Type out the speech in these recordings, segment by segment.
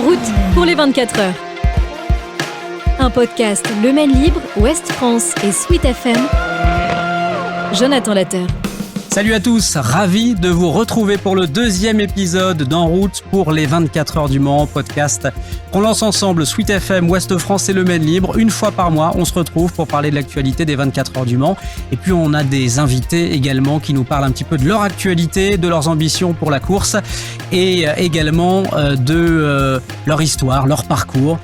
En route pour les 24 heures. Un podcast Le Maine Libre, Ouest France et Sweet FM. Jonathan Lateur. Salut à tous, ravi de vous retrouver pour le deuxième épisode d'En route pour les 24 heures du Mans, podcast qu'on lance ensemble Sweet FM, Ouest France et Le Maine Libre. Une fois par mois, on se retrouve pour parler de l'actualité des 24 heures du Mans. Et puis on a des invités également qui nous parlent un petit peu de leur actualité, de leurs ambitions pour la course et également de leur histoire, leur parcours.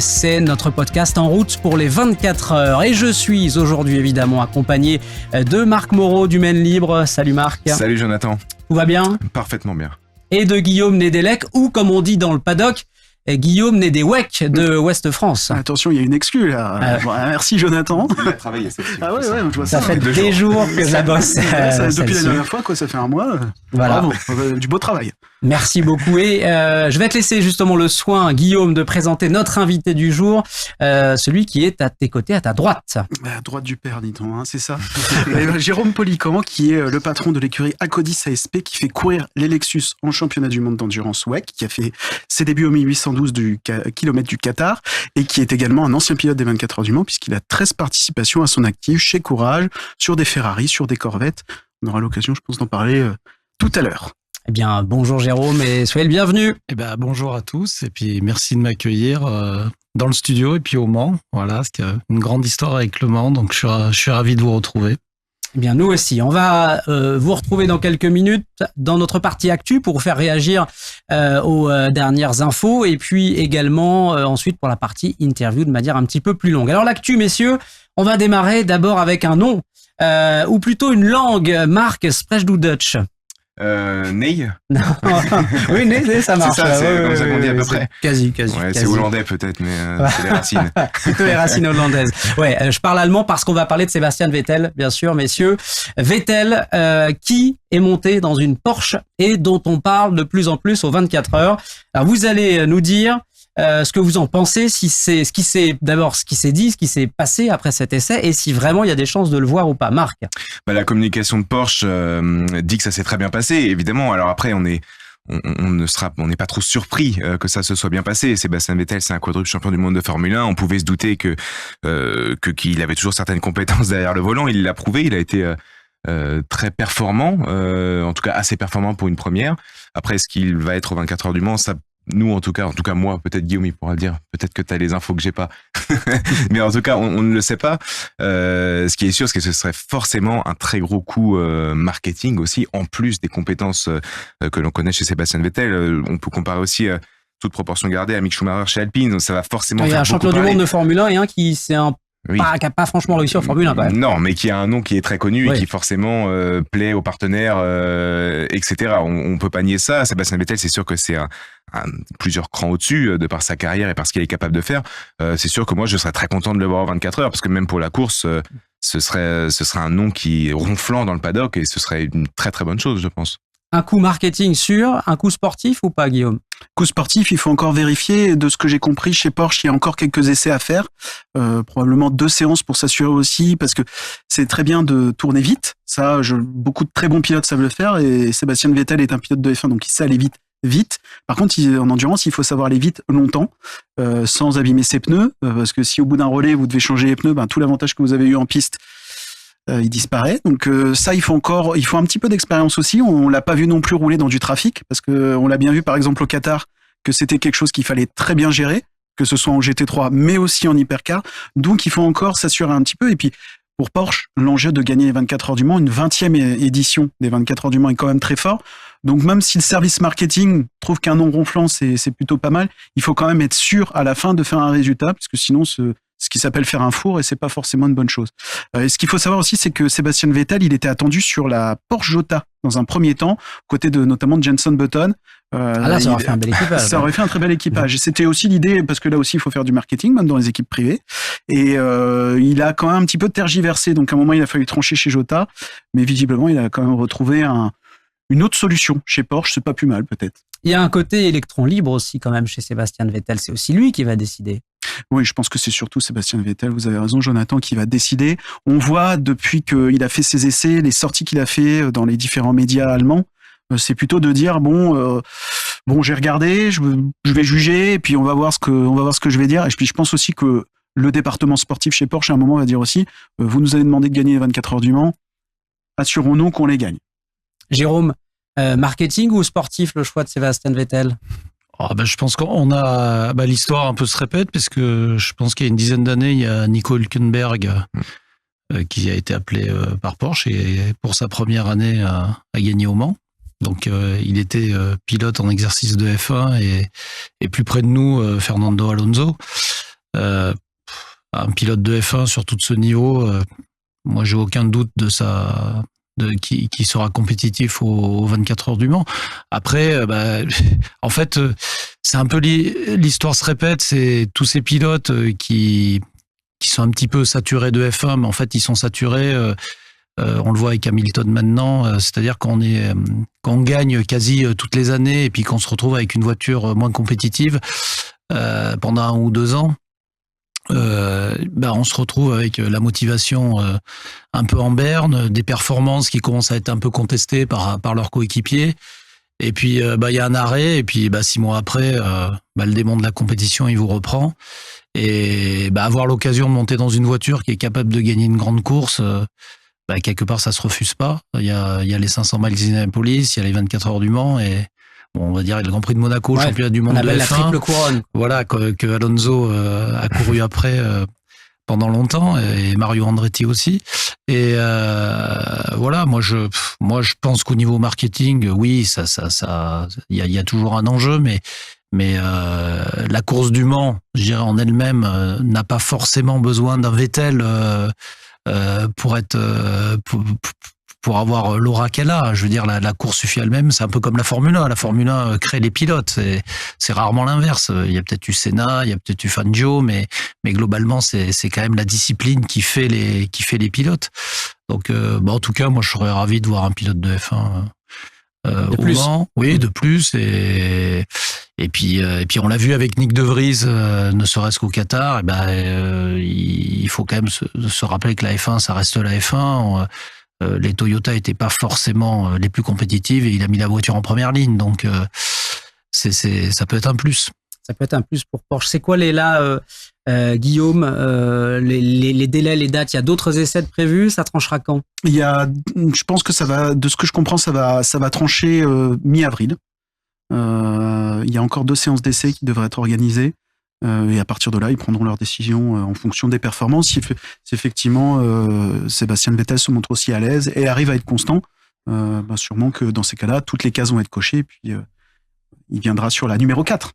C'est notre podcast En route pour les 24 heures. Et je suis aujourd'hui évidemment accompagné de Marc Moreau du Maine Libre. Salut Marc. Salut Jonathan. Tout va bien ? Parfaitement bien. Et de Guillaume Nedelec, ou comme on dit dans le paddock, Guillaume Nedewec de Ouest France. Attention, il y a une exclue là. Merci Jonathan. Il a travaillé cette Ah ouais, je vois ça fait des jours que ça bosse. Depuis la dernière fois, ça fait un mois. Voilà. Bravo, du beau travail. Merci beaucoup. Et je vais te laisser justement le soin, Guillaume, de présenter notre invité du jour, celui qui est à tes côtés, à ta droite. À droite du père, dit-on, c'est ça. Jérôme Polican, qui est le patron de l'écurie Acodis ASP, qui fait courir les Lexus en championnat du monde d'endurance WEC, qui a fait ses débuts au 1812 km du Qatar, et qui est également un ancien pilote des 24 heures du Mans, puisqu'il a 13 participations à son actif chez Courage, sur des Ferrari, sur des Corvettes. On aura l'occasion, je pense, d'en parler tout à l'heure. Eh bien, bonjour Jérôme et soyez le bienvenu. Eh ben, bonjour à tous et puis merci de m'accueillir dans le studio et puis au Mans. Voilà, parce qu'il y a une grande histoire avec le Mans, donc je suis ravi de vous retrouver. Eh bien, nous aussi. On va vous retrouver dans quelques minutes dans notre partie actu pour vous faire réagir aux dernières infos et puis également ensuite pour la partie interview de manière un petit peu plus longue. Alors l'actu, messieurs, on va démarrer d'abord avec un nom ou plutôt une langue. Marc, sprech du Dutch? Ney. Non. Oui, Ney, ça marche. C'est ça, c'est comme ça qu'on dit à peu près. Quasi. Ouais, c'est hollandais peut-être, mais c'est les racines. Plutôt les racines hollandaises. Ouais, je parle allemand parce qu'on va parler de Sébastien Vettel, bien sûr, messieurs. Vettel, qui est monté dans une Porsche et dont on parle de plus en plus aux 24 heures. Alors, vous allez nous dire ce que vous en pensez, si c'est ce qui s'est dit, ce qui s'est passé après cet essai, et si vraiment il y a des chances de le voir ou pas. Marc. La communication de Porsche dit que ça s'est très bien passé, évidemment. Alors après, on n'est pas trop surpris que ça se soit bien passé. Sébastien Vettel, c'est un quadruple champion du monde de Formule 1. On pouvait se douter qu'il avait toujours certaines compétences derrière le volant. Il l'a prouvé. Il a été très performant, en tout cas assez performant pour une première. Après, est-ce qu'il va être aux 24 heures du Mans? Ça, nous, en tout cas moi, peut-être Guillaume, il pourra le dire. Peut-être que tu as les infos que j'ai pas. Mais en tout cas, on ne le sait pas. Ce qui est sûr, c'est que ce serait forcément un très gros coup marketing aussi, en plus des compétences que l'on connaît chez Sébastien Vettel. On peut comparer aussi, toute proportion gardée, à Mick Schumacher chez Alpine. Donc ça va forcément faire beaucoup parler. Il y a un champion du monde de Formule 1 et un qui s'est qui n'a pas franchement réussi en Formule 1 quand même. Non, mais qui a un nom qui est très connu et qui forcément plaît aux partenaires, etc. On peut pas nier ça. Sébastien Vettel, c'est sûr que c'est plusieurs crans au-dessus de par sa carrière et par ce qu'il est capable de faire. C'est sûr que moi, je serais très content de le voir en 24 heures parce que même pour la course, ce serait un nom qui est ronflant dans le paddock et ce serait une très très bonne chose, je pense. Un coup marketing sûr, un coup sportif ou pas, Guillaume? Coup sportif, il faut encore vérifier. De ce que j'ai compris, chez Porsche, il y a encore quelques essais à faire. Probablement 2 séances pour s'assurer aussi, parce que c'est très bien de tourner vite. Ça, beaucoup de très bons pilotes savent le faire, et Sébastien Vettel est un pilote de F1, donc il sait aller vite. Par contre, en endurance, il faut savoir aller vite longtemps, sans abîmer ses pneus, parce que si au bout d'un relais, vous devez changer les pneus, tout l'avantage que vous avez eu en piste, il disparaît. Donc ça, il faut un petit peu d'expérience aussi. On l'a pas vu non plus rouler dans du trafic, parce que on l'a bien vu par exemple au Qatar, que c'était quelque chose qu'il fallait très bien gérer, que ce soit en GT3 mais aussi en hypercar. Donc il faut encore s'assurer un petit peu. Et puis pour Porsche, l'enjeu de gagner les 24 heures du Mans, une 20e édition des 24 heures du Mans est quand même très fort. Donc même si le service marketing trouve qu'un nom ronflant c'est plutôt pas mal, il faut quand même être sûr à la fin de faire un résultat, parce que sinon ce qui s'appelle faire un four, et c'est pas forcément une bonne chose. Et ce qu'il faut savoir aussi, c'est que Sébastien Vettel, il était attendu sur la Porsche Jota dans un premier temps, côté notamment de Jenson Button. Là, ça aurait fait un bel équipage. Ça aurait fait un très bel équipage. Et c'était aussi l'idée, parce que là aussi, il faut faire du marketing, même dans les équipes privées. Et il a quand même un petit peu tergiversé. Donc, à un moment, il a fallu trancher chez Jota. Mais visiblement, il a quand même retrouvé une autre solution chez Porsche. C'est pas plus mal, peut-être. Il y a un côté électron libre aussi, quand même, chez Sébastien Vettel. C'est aussi lui qui va décider. Oui, je pense que c'est surtout Sébastien Vettel, vous avez raison Jonathan, qui va décider. On voit depuis qu'il a fait ses essais, les sorties qu'il a fait dans les différents médias allemands, c'est plutôt de dire bon, j'ai regardé, je vais juger, et puis on va voir ce que je vais dire. Et puis je pense aussi que le département sportif chez Porsche, à un moment, va dire aussi, vous nous avez demandé de gagner les 24 heures du Mans, assurons-nous qu'on les gagne. Jérôme, marketing ou sportif, le choix de Sébastien Vettel? Je pense qu'on a l'histoire un peu se répète, parce que je pense qu'il y a une dizaine d'années, il y a Nico Hülkenberg qui a été appelé par Porsche et pour sa première année à gagner au Mans. Donc il était pilote en exercice de F1 et plus près de nous, Fernando Alonso. Un pilote de F1 sur tout ce niveau, moi j'ai aucun doute qui sera compétitif aux 24 heures du Mans. Après, en fait, c'est un peu l'histoire se répète, c'est tous ces pilotes qui sont un petit peu saturés de F1, mais en fait ils sont saturés. On le voit avec Hamilton maintenant, c'est-à-dire qu'on gagne quasi toutes les années et puis qu'on se retrouve avec une voiture moins compétitive pendant 1 ou 2 ans. On se retrouve avec la motivation un peu en berne, des performances qui commencent à être un peu contestées par leurs coéquipiers. Et puis il y a un arrêt et puis 6 mois après, le démon de la compétition il vous reprend. Et avoir l'occasion de monter dans une voiture qui est capable de gagner une grande course, quelque part ça se refuse pas. Il y a les 500 miles d'Indianapolis, il y a les 24 heures du Mans et on va dire le Grand Prix de Monaco, le championnat du monde de F1. La triple couronne. Voilà, que Alonso a couru après pendant longtemps, et Mario Andretti aussi. Et voilà, moi je pense qu'au niveau marketing, oui, il y a toujours un enjeu, mais la course du Mans, je dirais en elle-même, n'a pas forcément besoin d'un Vettel pour avoir l'aura qu'elle a. Je veux dire, la course suffit elle-même. C'est un peu comme la Formule 1. La Formule 1 crée les pilotes. C'est rarement l'inverse. Il y a peut-être eu Senna, il y a peut-être eu Fangio, mais globalement, c'est quand même la discipline qui fait les pilotes. Donc, en tout cas, moi, je serais ravi de voir un pilote de F1 au Mans. Oui, de plus. Et puis on l'a vu avec Nick De Vries, ne serait-ce qu'au Qatar. Il faut quand même se rappeler que la F1, ça reste la F1. Les Toyota étaient pas forcément les plus compétitives et il a mis la voiture en première ligne. Donc, ça peut être un plus. Ça peut être un plus pour Porsche. C'est quoi Guillaume, les délais, les dates? Il y a d'autres essais de prévus. Ça tranchera quand? Je pense que ça va, de ce que je comprends, ça va trancher mi-avril. Il y a encore 2 séances d'essais qui devraient être organisées. Et à partir de là, ils prendront leurs décisions en fonction des performances. Si effectivement Sébastien Vettel se montre aussi à l'aise et arrive à être constant, sûrement que dans ces cas-là, toutes les cases vont être cochées et puis il viendra sur la numéro 4.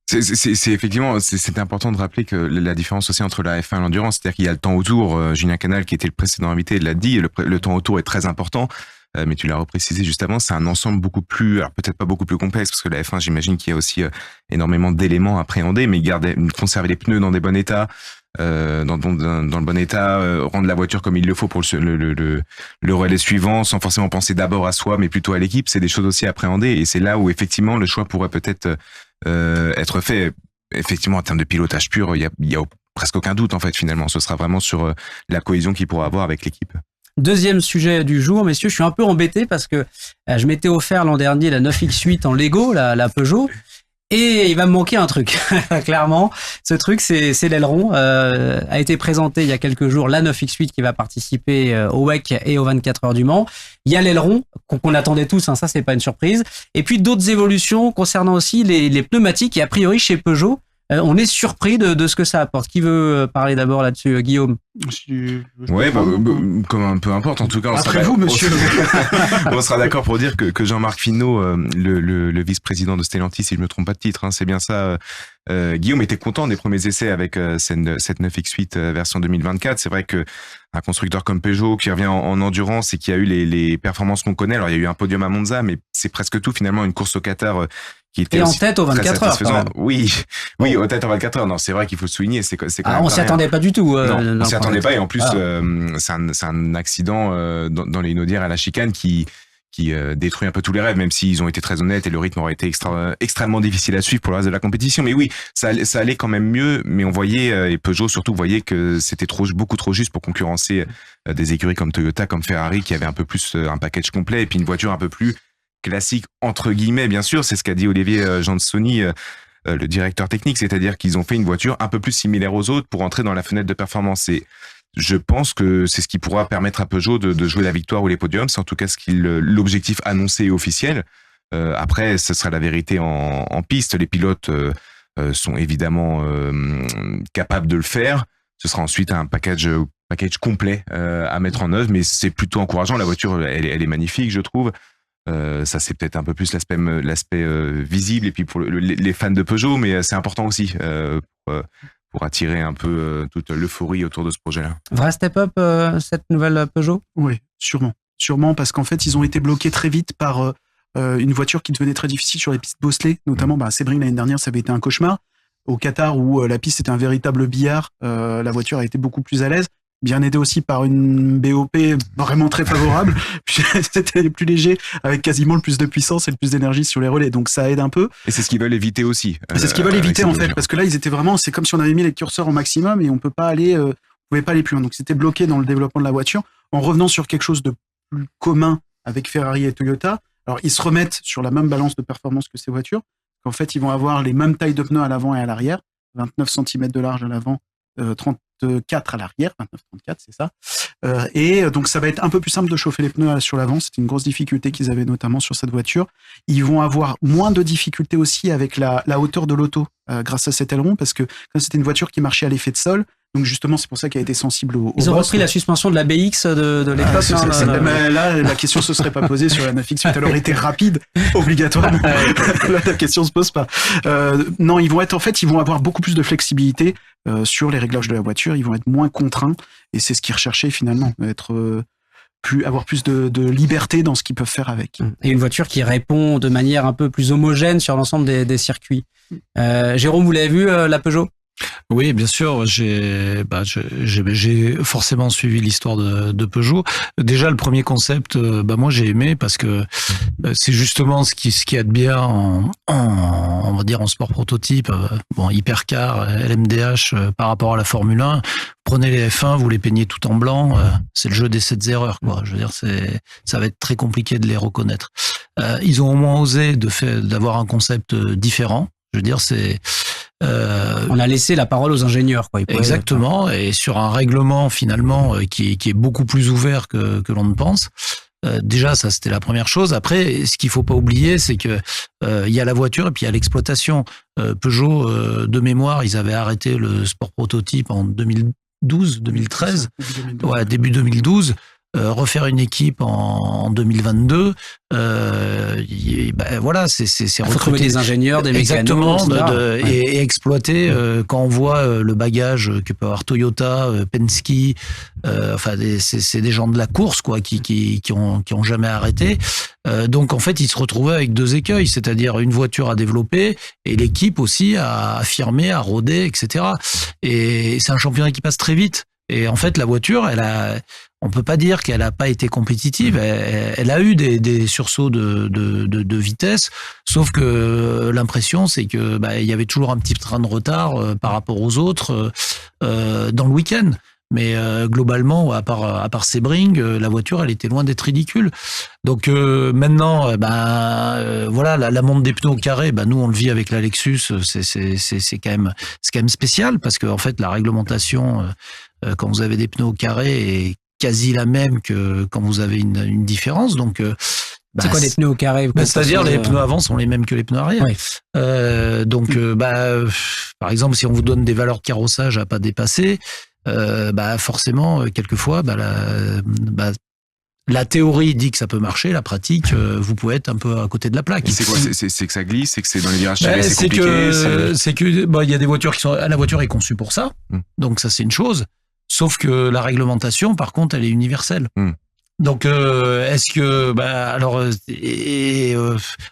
C'est effectivement, c'est important de rappeler que la différence aussi entre la F1 et l'endurance, c'est-à-dire qu'il y a le temps autour. Julien Canal, qui était le précédent invité, l'a dit, le temps autour est très important. Mais tu l'as reprécisé juste avant, c'est un ensemble beaucoup plus, alors peut-être pas beaucoup plus complexe, parce que la F1, j'imagine qu'il y a aussi énormément d'éléments à appréhender, mais conserver les pneus dans des bons états, dans le bon état, rendre la voiture comme il le faut pour le relais suivant, sans forcément penser d'abord à soi, mais plutôt à l'équipe, c'est des choses aussi à appréhender, et c'est là où effectivement le choix pourrait peut-être être fait. Effectivement, en termes de pilotage pur, il y a presque aucun doute en fait finalement. Ce sera vraiment sur la cohésion qu'il pourra avoir avec l'équipe. Deuxième sujet du jour, messieurs, je suis un peu embêté parce que je m'étais offert l'an dernier la 9X8 en Lego, la Peugeot, et il va me manquer un truc. Clairement, ce truc, c'est l'aileron. A été présenté il y a quelques jours la 9X8 qui va participer au WEC et aux 24 heures du Mans. Il y a l'aileron qu'on attendait tous, ça c'est pas une surprise. Et puis d'autres évolutions concernant aussi les pneumatiques. Et a priori chez Peugeot, on est surpris de ce que ça apporte. Qui veut parler d'abord là-dessus, Guillaume? Ouais, comme peu importe. En tout cas, monsieur. On sera d'accord pour dire que Jean-Marc Finot, le vice-président de Stellantis, si je me trompe pas de titre, c'est bien ça. Guillaume était content des premiers essais avec cette 9X8 version 2024. C'est vrai que un constructeur comme Peugeot qui revient en endurance et qui a eu les performances qu'on connaît. Alors il y a eu un podium à Monza, mais c'est presque tout finalement une course au Qatar. Qui était en tête aux 24 heures. Oui, aux têtes aux 24 heures. Non, c'est vrai qu'il faut le souligner. C'est quand même on s'y attendait pas du tout. Non, on s'y attendait pas. Et en plus, c'est un accident dans les Inaudières à la chicane qui détruit un peu tous les rêves, même s'ils ont été très honnêtes et le rythme aurait été extrêmement difficile à suivre pour le reste de la compétition. Mais oui, ça allait quand même mieux. Mais on voyait, et Peugeot surtout voyait que c'était beaucoup trop juste pour concurrencer des écuries comme Toyota, comme Ferrari, qui avaient un peu plus un package complet et puis une voiture un peu plus classique entre guillemets, bien sûr. C'est ce qu'a dit Olivier Jansoni, le directeur technique, c'est-à-dire qu'ils ont fait une voiture un peu plus similaire aux autres pour entrer dans la fenêtre de performance. Et je pense que c'est ce qui pourra permettre à Peugeot de jouer la victoire ou les podiums. C'est en tout cas l'objectif annoncé et officiel. Après, ce sera la vérité en piste. Les pilotes sont évidemment capables de le faire. Ce sera ensuite un package complet à mettre en œuvre, mais c'est plutôt encourageant. La voiture, elle est magnifique, je trouve. Ça, c'est peut-être un peu plus l'aspect visible et puis pour les fans de Peugeot, mais c'est important aussi pour attirer un peu toute l'euphorie autour de ce projet-là. Vrai step-up, cette nouvelle Peugeot ? Oui, sûrement. Sûrement parce qu'en fait, ils ont été bloqués très vite par une voiture qui devenait très difficile sur les pistes Bosley, notamment à Sebring l'année dernière, ça avait été un cauchemar. Au Qatar, où la piste était un véritable billard, la voiture a été beaucoup plus à l'aise, bien aidée aussi par une BOP vraiment très favorable. C'était plus léger, avec quasiment le plus de puissance et le plus d'énergie sur les relais, donc ça aide un peu. Et c'est ce qu'ils veulent éviter aussi. C'est ce qu'ils veulent éviter en fait, parce que là, ils étaient vraiment, c'est comme si on avait mis les curseurs au maximum et on pouvait pas aller plus loin. Donc c'était bloqué dans le développement de la voiture. En revenant sur quelque chose de plus commun avec Ferrari et Toyota, alors ils se remettent sur la même balance de performance que ces voitures. En fait, ils vont avoir les mêmes tailles de pneus à l'avant et à l'arrière, 29 cm de large à l'avant, 34 à l'arrière, 29-34, c'est ça. Et donc, ça va être un peu plus simple de chauffer les pneus sur l'avant. C'était une grosse difficulté qu'ils avaient notamment sur cette voiture. Ils vont avoir moins de difficultés aussi avec la hauteur de l'auto grâce à cet aileron, parce que comme c'était une voiture qui marchait à l'effet de sol, donc justement, c'est pour ça qu'elle a été sensible au Ils ont boss. repris la suspension de la BX de l'époque. Mais là, la question se serait pas posée sur la 9X, elle aurait été rapide, obligatoirement. Là, la question se pose pas. Non, ils vont avoir beaucoup plus de flexibilité sur les réglages de la voiture. Ils vont être moins contraints, et c'est ce qu'ils recherchaient finalement, avoir plus de liberté dans ce qu'ils peuvent faire avec. Et une voiture qui répond de manière un peu plus homogène sur l'ensemble des circuits. Jérôme, vous l'avez vu, la Peugeot ? Oui, bien sûr. J'ai forcément suivi l'histoire de Peugeot. Déjà, le premier concept, moi j'ai aimé parce que c'est justement ce qui est de bien on va dire en sport prototype, hypercar, LMDH par rapport à la Formule 1. Prenez les F1, vous les peignez tout en blanc. C'est le jeu des 7 erreurs, quoi. Je veux dire, ça va être très compliqué de les reconnaître. Ils ont au moins osé d'avoir un concept différent. Je veux dire, on a laissé la parole aux ingénieurs, quoi. Exactement, et sur un règlement finalement qui est beaucoup plus ouvert que l'on ne pense. Déjà, ça c'était la première chose. Après, ce qu'il faut pas oublier, c'est que il y a la voiture et puis il y a l'exploitation. Peugeot, de mémoire, ils avaient arrêté le sport prototype en 2013, début 2012. Refaire une équipe en 2022, voilà, c'est retrouver des ingénieurs, des mécanos, et exploiter quand on voit le bagage que peut avoir Toyota, Penske, c'est des gens de la course, quoi, qui ont jamais arrêté. Donc en fait, ils se retrouvaient avec deux écueils, c'est-à-dire une voiture à développer et l'équipe aussi à affirmer, à rôder, etc. Et c'est un championnat qui passe très vite. Et en fait, la voiture, on peut pas dire qu'elle a pas été compétitive. Elle a eu des sursauts de vitesse, sauf que l'impression, c'est que il y avait toujours un petit train de retard par rapport aux autres dans le week-end. Mais globalement, à part Sebring, la voiture, elle était loin d'être ridicule. Donc maintenant, voilà, la monte des pneus au carré, nous on le vit avec la Lexus, c'est quand même spécial parce que en fait la réglementation quand vous avez des pneus au carré est quasi la même que quand vous avez une différence. Donc c'est quoi les pneus au carré? C'est-à-dire les pneus avant sont les mêmes que les pneus arrière. Oui. Par exemple, si on vous donne des valeurs de carrossage à pas dépasser, forcément, quelquefois, la théorie dit que ça peut marcher, la pratique, vous pouvez être un peu à côté de la plaque. Et c'est quoi? C'est que ça glisse, c'est que c'est dans les virages serrés, c'est compliqué. C'est que il y a des voitures la voiture est conçue pour ça, donc ça c'est une chose. Sauf que la réglementation, par contre, elle est universelle. Donc, est-ce que,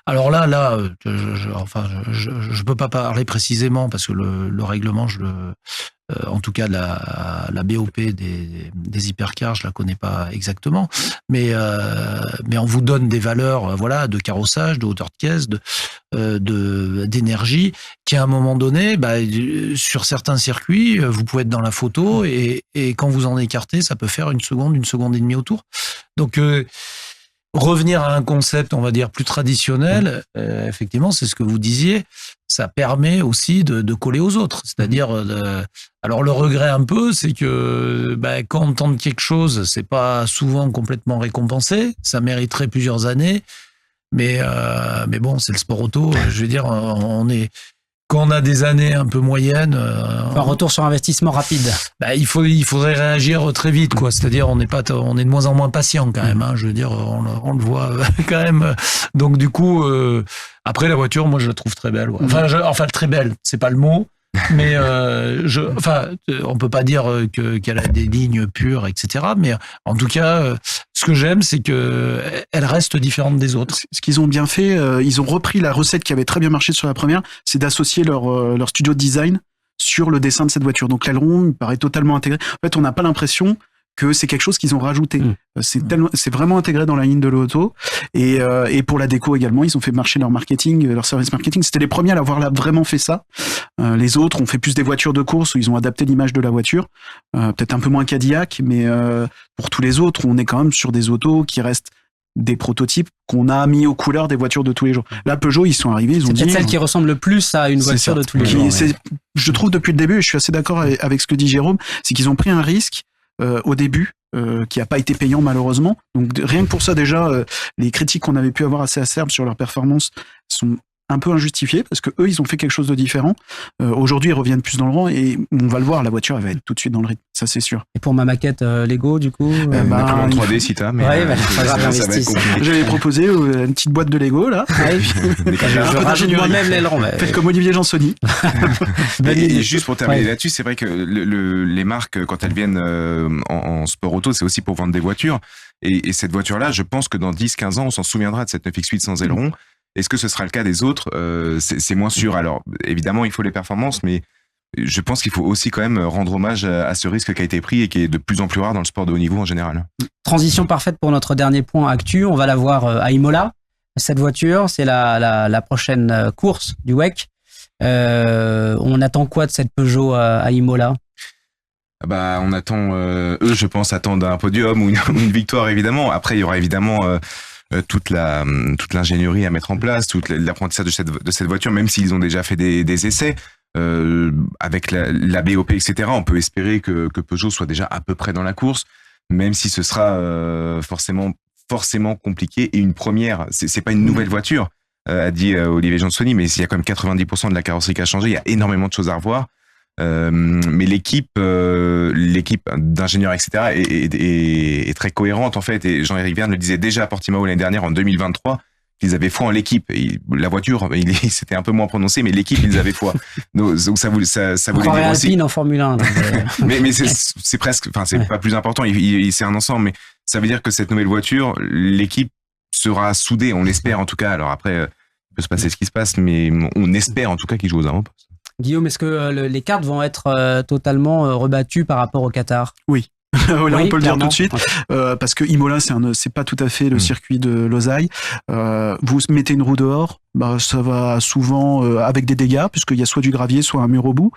alors là, je peux pas parler précisément parce que le règlement, en tout cas la BOP des hypercars, je la connais pas exactement, mais on vous donne des valeurs, de carrossage, de hauteur de caisse, d'énergie, qui à un moment donné, sur certains circuits, vous pouvez être dans la photo et quand vous en écartez, ça peut faire une seconde et demie autour. Donc revenir à un concept, on va dire, plus traditionnel, effectivement, c'est ce que vous disiez, ça permet aussi de coller aux autres. C'est-à-dire, alors le regret un peu, c'est que quand on tente quelque chose, c'est pas souvent complètement récompensé, ça mériterait plusieurs années, mais bon, c'est le sport auto, je veux dire, quand on a des années un peu moyennes, un retour sur investissement rapide. Il faudrait réagir très vite, quoi. C'est-à-dire, on est de moins en moins patient quand même. Je veux dire, on le voit quand même. Donc du coup, après la voiture, moi je la trouve très belle. Ouais. Enfin, très belle, c'est pas le mot. Mais on peut pas dire qu'elle a des lignes pures, etc. Mais en tout cas, ce que j'aime, c'est que elle reste différente des autres. Ce qu'ils ont bien fait, ils ont repris la recette qui avait très bien marché sur la première, c'est d'associer leur studio de design sur le dessin de cette voiture. Donc l'aileron me paraît totalement intégré. En fait, on n'a pas l'impression que c'est quelque chose qu'ils ont rajouté. C'est vraiment intégré dans la ligne de l'auto. Et pour la déco également, ils ont fait marcher leur marketing, leur service marketing. C'était les premiers à l'avoir vraiment fait ça. Les autres ont fait plus des voitures de course où ils ont adapté l'image de la voiture. Peut-être un peu moins Cadillac, mais pour tous les autres, on est quand même sur des autos qui restent des prototypes qu'on a mis aux couleurs des voitures de tous les jours. Là, Peugeot, ils sont arrivés, ils ont dit... C'est peut-être celle qui ressemble le plus à une voiture de tous les jours. Je trouve depuis le début, et je suis assez d'accord avec ce que dit Jérôme, c'est qu'ils ont pris un risque au début, qui n'a pas été payant malheureusement. Donc rien que pour ça déjà, les critiques qu'on avait pu avoir assez acerbes sur leur performance sont un peu injustifiées parce que eux ils ont fait quelque chose de différent. Aujourd'hui ils reviennent plus dans le rang et on va le voir, la voiture elle va être tout de suite dans le rythme, ça c'est sûr. Et pour ma maquette Lego du coup en 3D si t'as, mais ça va être compliqué. J'avais proposé une petite boîte de Lego là. Je rajoute moi-même l'aileron. Faites comme Olivier Jansoni. Et juste pour terminer là-dessus, c'est vrai que les marques quand elles viennent en sport auto, c'est aussi pour vendre des voitures. Et cette voiture-là, je pense que dans 10-15 ans, on s'en souviendra de cette 9X8 sans aileron. Est-ce que ce sera le cas des autres ? C'est moins sûr. Alors, évidemment, il faut les performances, mais je pense qu'il faut aussi quand même rendre hommage à ce risque qui a été pris et qui est de plus en plus rare dans le sport de haut niveau en général. Transition parfaite pour notre dernier point actu. On va la voir à Imola. Cette voiture, c'est la prochaine course du WEC. On attend quoi de cette Peugeot à Imola ? On attend, eux, je pense, attendent un podium ou une victoire, évidemment. Après, il y aura évidemment toute l'ingénierie à mettre en place, tout l'apprentissage de cette voiture, même s'ils ont déjà fait des essais. Avec la BOP, etc., on peut espérer que Peugeot soit déjà à peu près dans la course, même si ce sera forcément compliqué. Et une première, c'est pas une nouvelle voiture, a dit Olivier Jansoni, mais il y a quand même 90% de la carrosserie qui a changé, il y a énormément de choses à revoir. Mais l'équipe d'ingénieurs, etc., est très cohérente en fait. Et Jean-Éric Vergne le disait déjà à Portimao l'année dernière, en 2023, qu'ils avaient foi en l'équipe. Et la voiture, c'était un peu moins prononcé, mais l'équipe, ils avaient foi. Donc ça voulait dire aussi. Alpine en Formule 1. mais c'est presque, enfin c'est pas plus important. C'est un ensemble, mais ça veut dire que cette nouvelle voiture, l'équipe sera soudée. On l'espère en tout cas. Alors après, il peut se passer ce qui se passe, mais on espère en tout cas qu'ils jouent aux avant-postes. Guillaume, est-ce que les cartes vont être totalement rebattues par rapport au Qatar ? Oui. Là, on peut le dire tout de suite, parce que Imola, c'est pas tout à fait le circuit de Losail. Vous mettez une roue dehors, ça va souvent avec des dégâts, puisqu'il y a soit du gravier, soit un mur au bout.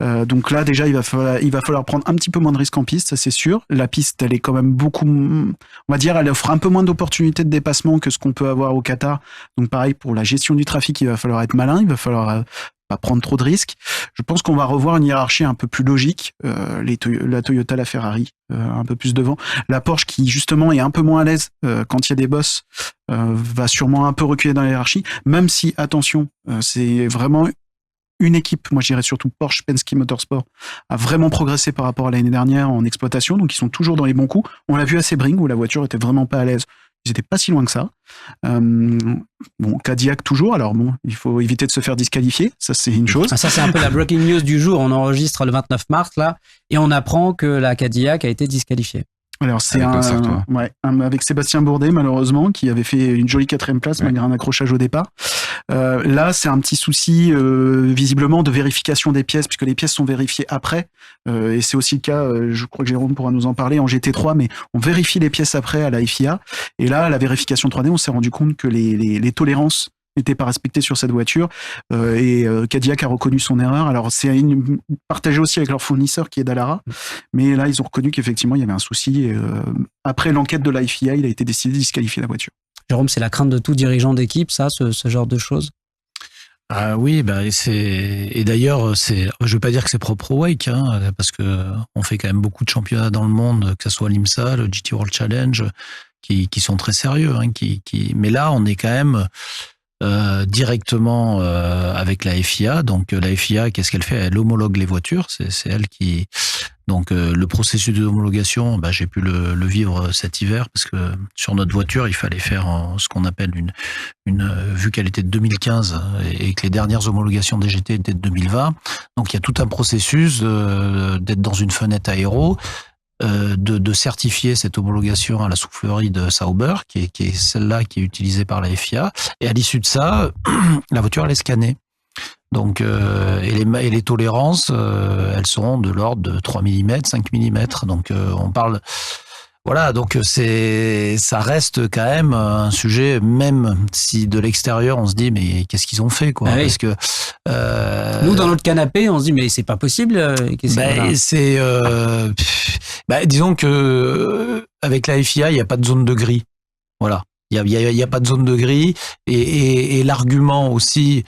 Donc là, déjà, il va falloir prendre un petit peu moins de risques en piste, ça c'est sûr. La piste, elle est quand même beaucoup, on va dire, elle offre un peu moins d'opportunités de dépassement que ce qu'on peut avoir au Qatar. Donc pareil, pour la gestion du trafic, il va falloir être malin, il va falloir pas prendre trop de risques. Je pense qu'on va revoir une hiérarchie un peu plus logique. La Toyota, la Ferrari, un peu plus devant. La Porsche, qui justement est un peu moins à l'aise quand il y a des bosses, va sûrement un peu reculer dans la hiérarchie. Même si, attention, c'est vraiment une équipe, moi je dirais surtout Porsche Penske Motorsport, a vraiment progressé par rapport à l'année dernière en exploitation. Donc ils sont toujours dans les bons coups. On l'a vu à Sebring où la voiture était vraiment pas à l'aise. Ils étaient pas si loin que ça. Cadillac toujours. Alors bon, il faut éviter de se faire disqualifier. Ça, c'est une chose. Ça, c'est un peu la breaking news du jour. On enregistre le 29 mars, là, et on apprend que la Cadillac a été disqualifiée. Alors, c'est avec Sébastien Bourdet, malheureusement, qui avait fait une jolie 4e place, malgré un accrochage au départ. Là, c'est un petit souci, visiblement, de vérification des pièces, puisque les pièces sont vérifiées après. Et c'est aussi le cas, je crois que Jérôme pourra nous en parler, en GT3, mais on vérifie les pièces après à la FIA. Et là, à la vérification 3D, on s'est rendu compte que les tolérances n'était pas respecté sur cette voiture. Et Cadillac a reconnu son erreur. Alors, c'est partagé aussi avec leur fournisseur qui est Dallara. Mais là, ils ont reconnu qu'effectivement, il y avait un souci. Et, après l'enquête de la FIA, il a été décidé de disqualifier la voiture. Jérôme, c'est la crainte de tout dirigeant d'équipe, ça, ce genre de choses? Ah oui, et d'ailleurs, je veux pas dire que c'est propre au Wake, parce que on fait quand même beaucoup de championnats dans le monde, que ce soit l'IMSA, le GT World Challenge, qui sont très sérieux, mais là, on est quand même directement avec la FIA. Donc la FIA, qu'est-ce qu'elle fait? Elle homologue les voitures. C'est elle qui. Donc le processus d'homologation, j'ai pu le vivre cet hiver parce que sur notre voiture, il fallait faire ce qu'on appelle vu qu'elle était de 2015 et que les dernières homologations DGT étaient de 2020. Donc il y a tout un processus d'être dans une fenêtre aéro. De certifier cette homologation à la soufflerie de Sauber, qui est celle-là qui est utilisée par la FIA. Et à l'issue de ça, la voiture, elle est scannée. Donc, et les tolérances, elles seront de l'ordre de 3 mm, 5 mm. Donc, on parle... Voilà, donc ça reste quand même un sujet, même si de l'extérieur on se dit mais qu'est-ce qu'ils ont fait quoi? Ah oui. Parce que nous dans notre canapé on se dit mais c'est pas possible. Disons que avec la FIA il y a pas de zone de gris. Voilà, il y a pas de zone de gris et l'argument aussi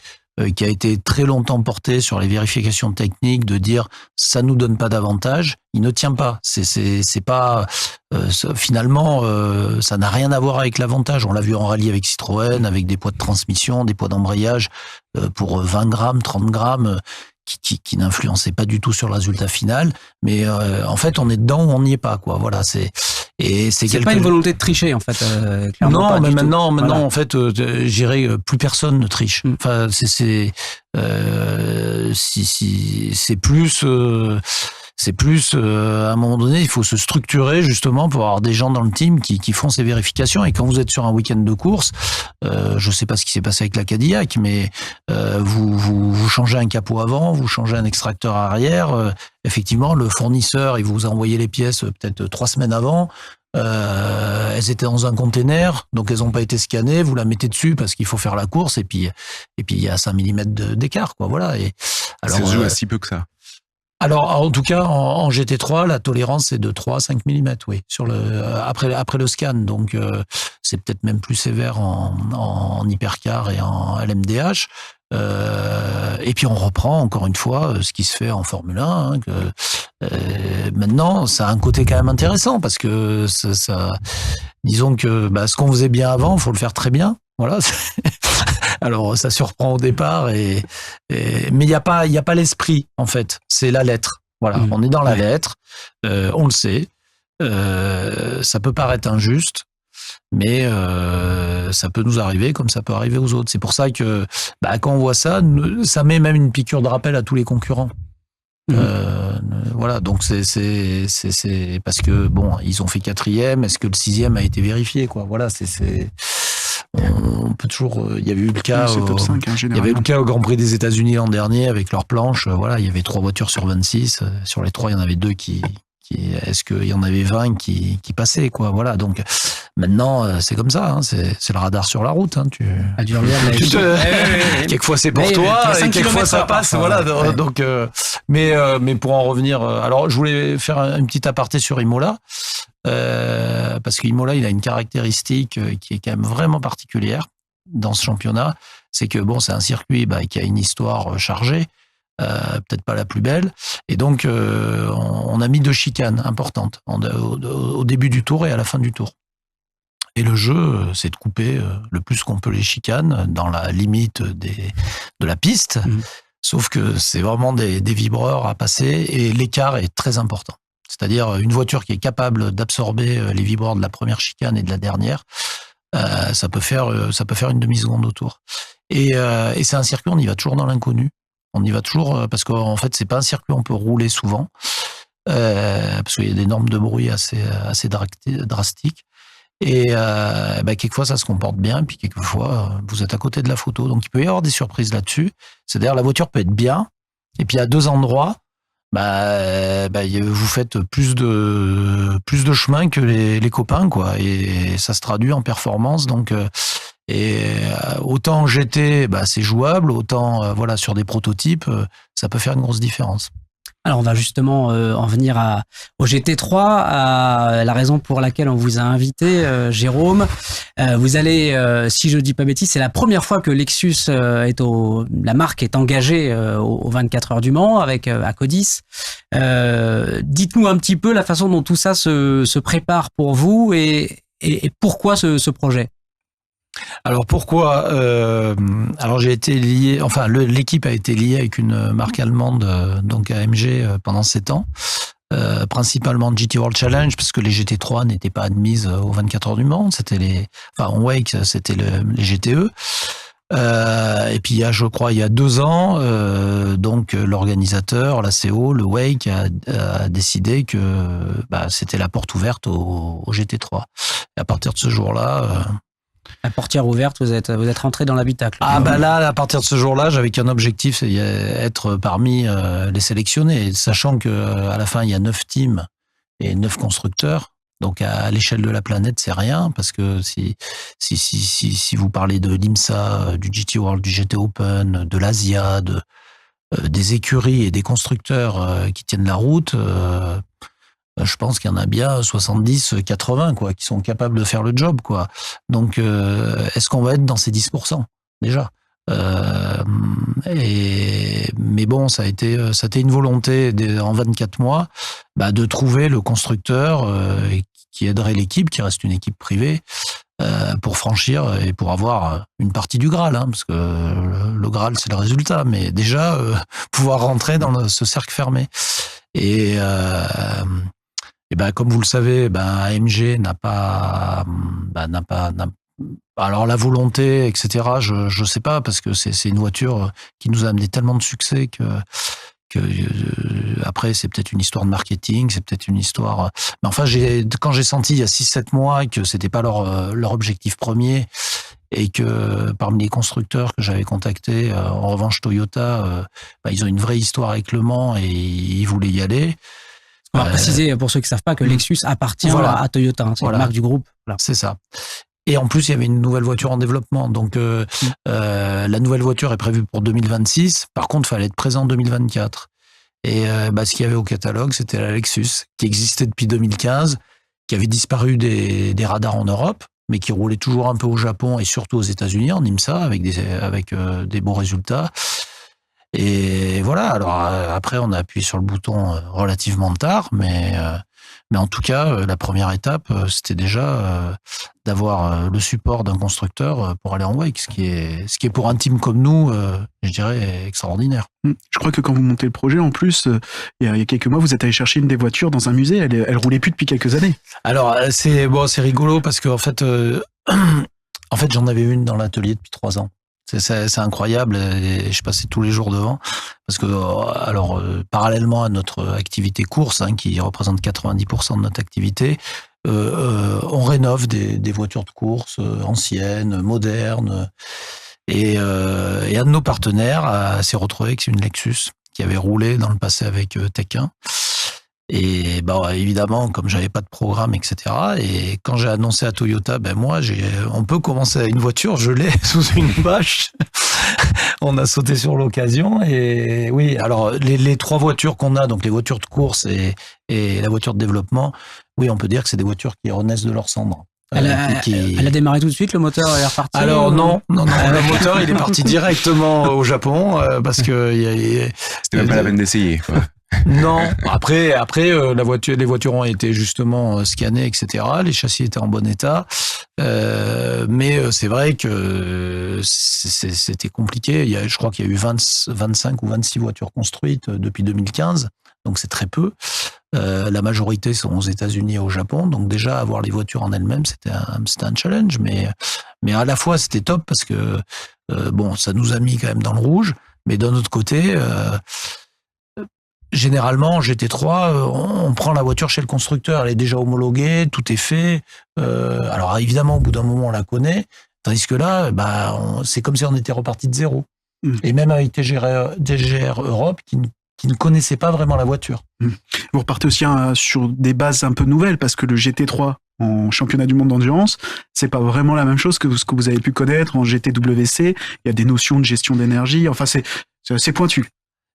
qui a été très longtemps porté sur les vérifications techniques de dire ça nous donne pas d'avantage, il ne tient pas. C'est pas finalement ça n'a rien à voir avec l'avantage. On l'a vu en rallye avec Citroën, avec des poids de transmission, des poids d'embrayage pour 20 grammes, 30 grammes qui n'influençaient pas du tout sur le résultat final. Mais en fait, on est dedans ou on n'y est pas quoi. Voilà, c'est pas une volonté de tricher en fait. Clairement non, mais maintenant, voilà. En fait, j'irais plus personne ne triche. Enfin, c'est plus à un moment donné, il faut se structurer justement pour avoir des gens dans le team qui font ces vérifications. Et quand vous êtes sur un week-end de course, je sais pas ce qui s'est passé avec la Cadillac, mais vous changez un capot avant, vous changez un extracteur arrière. Effectivement, le fournisseur, il vous a envoyé les pièces peut-être 3 semaines avant. Elles étaient dans un container, donc elles n'ont pas été scannées. Vous la mettez dessus parce qu'il faut faire la course, et puis il y a 5 mm d'écart, quoi. Voilà. Et alors, ça se joue à si peu que ça. Alors, en tout cas, en GT3, la tolérance c'est de 3 à 5 mm, oui, après le scan. Donc, c'est peut-être même plus sévère en hypercar et en LMDH. Et puis on reprend encore une fois ce qui se fait en Formule 1. Maintenant, ça a un côté quand même intéressant parce que ça disons que ce qu'on faisait bien avant, faut le faire très bien. Voilà. Alors ça surprend au départ, mais il y a pas l'esprit en fait. C'est la lettre. Voilà, on est dans la lettre. On le sait. Ça peut paraître injuste. Mais ça peut nous arriver comme ça peut arriver aux autres. C'est pour ça que quand on voit ça, ça met même une piqûre de rappel à tous les concurrents. Voilà, donc c'est parce que bon, ils ont fait 4e. Est-ce que le 6e a été vérifié quoi? Voilà, on peut toujours. Il y avait eu le cas. Top 5, il y avait eu le cas au Grand Prix des États-Unis l'an dernier avec leurs planches. Voilà, il y avait 3 voitures sur 26. Sur les 3, il y en avait 2 qui est-ce qu'il y en avait 20 qui passaient quoi? Voilà, donc maintenant c'est comme ça, c'est le radar sur la route. Quelquefois c'est pour toi et quelquefois ça passe. Voilà, donc mais pour en revenir, alors je voulais faire une petite aparté sur Imola parce que Imola il a une caractéristique qui est quand même vraiment particulière dans ce championnat, c'est que bon c'est un circuit qui a une histoire chargée. Peut-être pas la plus belle, et donc on a mis 2 chicanes importantes au début du tour et à la fin du tour. Et le jeu, c'est de couper le plus qu'on peut les chicanes dans la limite de la piste, sauf que c'est vraiment des vibreurs à passer et l'écart est très important. C'est-à-dire une voiture qui est capable d'absorber les vibreurs de la première chicane et de la dernière, ça peut faire une demi-seconde au tour. Et c'est un circuit, on y va toujours dans l'inconnu. On y va toujours parce qu'en fait c'est pas un circuit où on peut rouler souvent parce qu'il y a des normes de bruit assez drastiques et quelquefois ça se comporte bien puis quelquefois vous êtes à côté de la photo, donc il peut y avoir des surprises là-dessus. C'est-à-dire la voiture peut être bien et puis à 2 endroits vous faites plus de chemin que les copains quoi, et ça se traduit en performance. Donc Et autant GT, c'est jouable, autant voilà, sur des prototypes, ça peut faire une grosse différence. Alors, on va justement en venir au GT3, à la raison pour laquelle on vous a invité, Jérôme. Vous allez, si je dis pas bêtise, c'est la première fois que Lexus la marque est engagée aux 24 heures du Mans avec Acodis. Dites-nous un petit peu la façon dont tout ça se prépare pour vous et pourquoi ce projet. Alors pourquoi alors j'ai été lié, enfin l'équipe a été liée avec une marque allemande, donc AMG, pendant 7 ans, principalement GT World Challenge, parce que les GT3 n'étaient pas admises aux 24 heures du Mans, c'était en Wake, c'était les GTE. Et puis je crois il y a 2 ans, donc l'organisateur, la CO, le Wake a décidé que c'était la porte ouverte au GT3. Et à partir de ce jour-là, la portière ouverte, vous êtes rentré dans l'habitacle. Là, à partir de ce jour-là, j'avais qu'un objectif, c'est être parmi les sélectionnés, sachant que à la fin il y a 9 teams et 9 constructeurs. Donc à l'échelle de la planète, c'est rien, parce que si vous parlez de l'IMSA, du GT World, du GT Open, de l'Asia, des écuries et des constructeurs qui tiennent la route, je pense qu'il y en a bien 70, 80 qui sont capables de faire le job, quoi. Donc est-ce qu'on va être dans ces 10% déjà? Mais bon, ça a été une volonté en 24 mois de trouver le constructeur qui aiderait l'équipe, qui reste une équipe privée, pour franchir et pour avoir une partie du Graal, parce que le Graal c'est le résultat, mais déjà pouvoir rentrer dans ce cercle fermé. Et comme vous le savez, AMG n'a pas alors la volonté, etc. Je sais pas, parce que c'est une voiture qui nous a amené tellement de succès que après c'est peut-être une histoire de marketing, c'est peut-être une histoire. Mais enfin, quand j'ai senti il y a 6-7 mois que c'était pas leur objectif premier, et que parmi les constructeurs que j'avais contactés, en revanche Toyota, ils ont une vraie histoire avec Le Mans et ils voulaient y aller. On va préciser pour ceux qui ne savent pas que Lexus appartient à Toyota, c'est la marque du groupe. Voilà. C'est ça. Et en plus, il y avait une nouvelle voiture en développement. Donc, la nouvelle voiture est prévue pour 2026. Par contre, il fallait être présent en 2024. Et ce qu'il y avait au catalogue, c'était la Lexus, qui existait depuis 2015, qui avait disparu des radars en Europe, mais qui roulait toujours un peu au Japon et surtout aux États-Unis, en IMSA, avec des bons résultats. Et voilà, alors après on a appuyé sur le bouton relativement tard, mais en tout cas la première étape c'était déjà d'avoir le support d'un constructeur pour aller en Wake, ce qui est pour un team comme nous, je dirais extraordinaire. Je crois que quand vous montez le projet, en plus, il y a quelques mois, vous êtes allé chercher une des voitures dans un musée, elle roulait plus depuis quelques années. Alors c'est rigolo parce qu'en fait, j'en avais une dans l'atelier depuis 3 ans. C'est incroyable, et je passais tous les jours devant, parce que parallèlement à notre activité course, qui représente 90% de notre activité, on rénove des voitures de course anciennes, modernes, et un de nos partenaires s'est retrouvé avec une Lexus qui avait roulé dans le passé avec Tech 1. Et évidemment, comme j'avais pas de programme, etc. Et quand j'ai annoncé à Toyota, on peut commencer à une voiture, je l'ai sous une bâche. On a sauté sur l'occasion. Et oui, alors les 3 voitures qu'on a, donc les voitures de course et la voiture de développement, oui, on peut dire que c'est des voitures qui renaissent de leur cendre. Elle a démarré tout de suite, le moteur est reparti? Alors non, le moteur il est parti directement au Japon, parce que c'était même pas la peine d'essayer, quoi. Non, après les voitures ont été justement scannées, etc. Les châssis étaient en bon état, mais c'est vrai que c'était compliqué. Je crois qu'il y a eu 25 ou 26 voitures construites depuis 2015, donc c'est très peu. La majorité sont aux États-Unis et au Japon, donc déjà avoir les voitures en elles-mêmes c'était un challenge, mais à la fois c'était top parce que ça nous a mis quand même dans le rouge, mais d'un autre côté. Généralement, en GT3, on prend la voiture chez le constructeur, elle est déjà homologuée, tout est fait. Alors évidemment, au bout d'un moment, on la connaît. Tandis que là, c'est comme si on était reparti de zéro. Et même avec DGR Europe, qui ne connaissait pas vraiment la voiture. Vous repartez aussi sur des bases un peu nouvelles, parce que le GT3 en championnat du monde d'endurance, c'est pas vraiment la même chose que ce que vous avez pu connaître en GTWC. Il y a des notions de gestion d'énergie. Enfin, c'est assez pointu.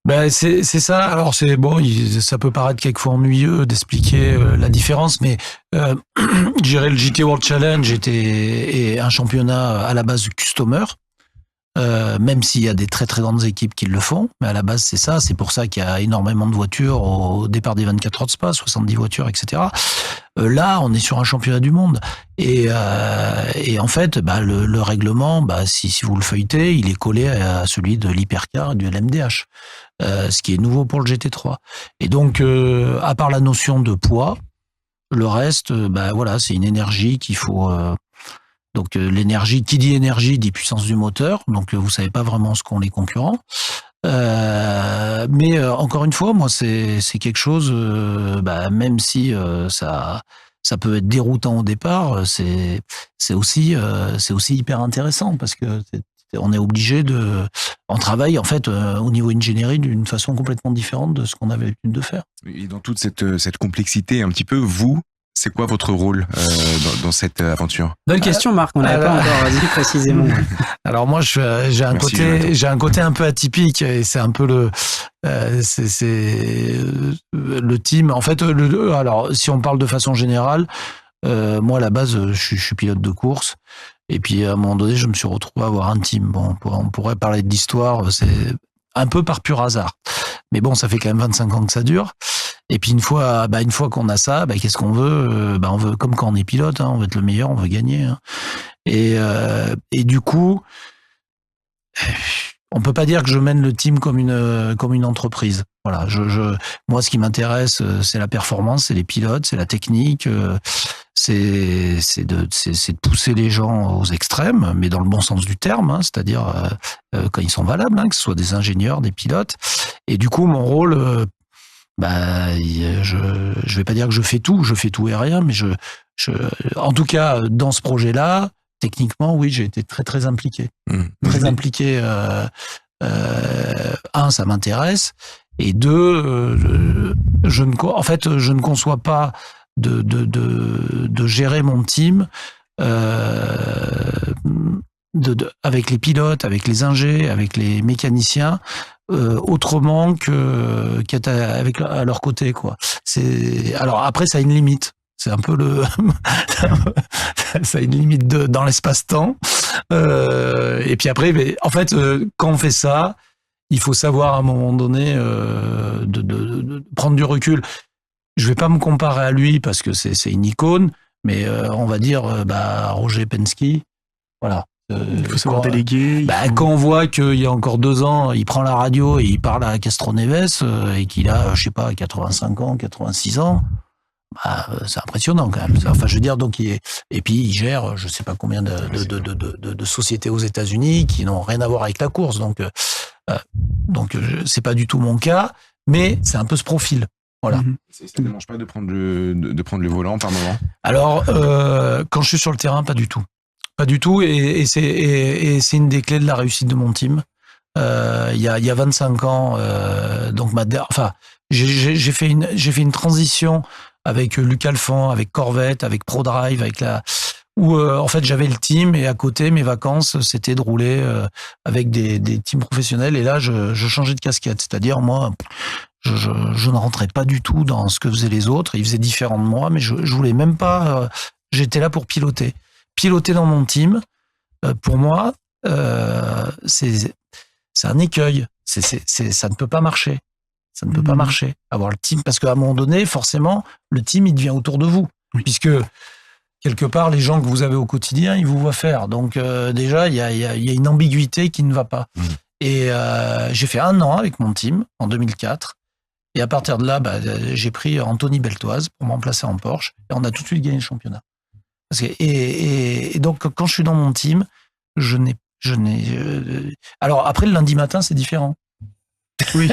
Ben c'est ça. Alors c'est bon, ça peut paraître quelquefois ennuyeux d'expliquer la différence, mais gérer le JT World Challenge était un championnat à la base customer. Même s'il y a des très très grandes équipes qui le font, mais à la base c'est ça, c'est pour ça qu'il y a énormément de voitures au départ des 24 heures de Spa, 70 voitures, etc. Là, on est sur un championnat du monde, et en fait, le règlement, si vous le feuilletez, il est collé à celui de l'Hypercar et du LMDH, ce qui est nouveau pour le GT3. Et donc, à part la notion de poids, le reste, voilà, c'est une énergie qu'il faut. Donc l'énergie, qui dit énergie, dit puissance du moteur. Donc vous savez pas vraiment ce qu'ont les concurrents. Mais encore une fois, moi c'est quelque chose. Même si ça peut être déroutant au départ, c'est aussi hyper intéressant parce que on est obligé on travaille en fait au niveau ingénierie d'une façon complètement différente de ce qu'on avait l'habitude de faire. Et dans toute cette complexité, un petit peu, c'est quoi votre rôle dans cette aventure? Bonne question, Marc. On n'avait pas encore dit précisément. Alors moi, j'ai un côté un peu atypique et c'est un peu le team. En fait, alors si on parle de façon générale, moi à la base, je suis pilote de course. Et puis à un moment donné, je me suis retrouvé à avoir un team. Bon, on pourrait parler d'histoire, c'est un peu par pur hasard. Mais bon, ça fait quand même 25 ans que ça dure. Et puis une fois qu'on a ça, qu'est-ce qu'on veut? On veut, comme quand on est pilote, on veut être le meilleur, on veut gagner. Et du coup, on peut pas dire que je mène le team comme une entreprise. Voilà, moi, ce qui m'intéresse, c'est la performance, c'est les pilotes, c'est la technique, c'est de pousser les gens aux extrêmes, mais dans le bon sens du terme, c'est-à-dire quand ils sont valables, que ce soit des ingénieurs, des pilotes. Et du coup, mon rôle, je vais pas dire que je fais tout et rien, mais en tout cas, dans ce projet-là, techniquement, oui, j'ai été très très impliqué. Très impliqué. Ça m'intéresse. Et deux, je ne conçois pas de gérer mon team avec les pilotes, avec les ingés, avec les mécaniciens, autrement qu'être à leur côté, quoi. Alors après, ça a une limite. C'est un peu ça a une limite dans l'espace-temps. Et puis après, en fait, quand on fait ça, il faut savoir à un moment donné de prendre du recul. Je vais pas me comparer à lui parce que c'est une icône, mais on va dire Roger Penske, voilà. Il faut savoir déléguer. Quand on voit qu'il y a encore 2 ans, il prend la radio et il parle à Castroneves et qu'il a, 85 ans, 86 ans, c'est impressionnant quand même. Enfin, je veux dire, donc et puis il gère, je sais pas combien de sociétés aux États-Unis qui n'ont rien à voir avec la course. Donc c'est pas du tout mon cas, mais c'est un peu ce profil. Voilà. Ça ne dérange pas de prendre le volant par moment? Alors, quand je suis sur le terrain, pas du tout. Pas du tout, et c'est une des clés de la réussite de mon team. Il y a 25 ans, donc j'ai fait une transition avec Luc Alphand, avec Corvette, avec ProDrive, où en fait j'avais le team et à côté mes vacances c'était de rouler avec des teams professionnels, et là je changeais de casquette, c'est-à-dire moi je ne rentrais pas du tout dans ce que faisaient les autres, ils faisaient différent de moi, mais je voulais même pas, j'étais là pour piloter dans mon team. Pour moi c'est un écueil, ça ne peut pas marcher. Ça ne peut pas marcher, avoir le team, parce qu'à un moment donné, forcément, le team, il devient autour de vous. Oui. Puisque, quelque part, les gens que vous avez au quotidien, ils vous voient faire. Donc, déjà, il y a une ambiguïté qui ne va pas. Et j'ai fait 1 an avec mon team, en 2004. Et à partir de là, j'ai pris Anthony Beltoise pour me remplacer en Porsche. Et on a tout de suite gagné le championnat. Et donc, quand je suis dans mon team, alors, après, le lundi matin, c'est différent. Oui.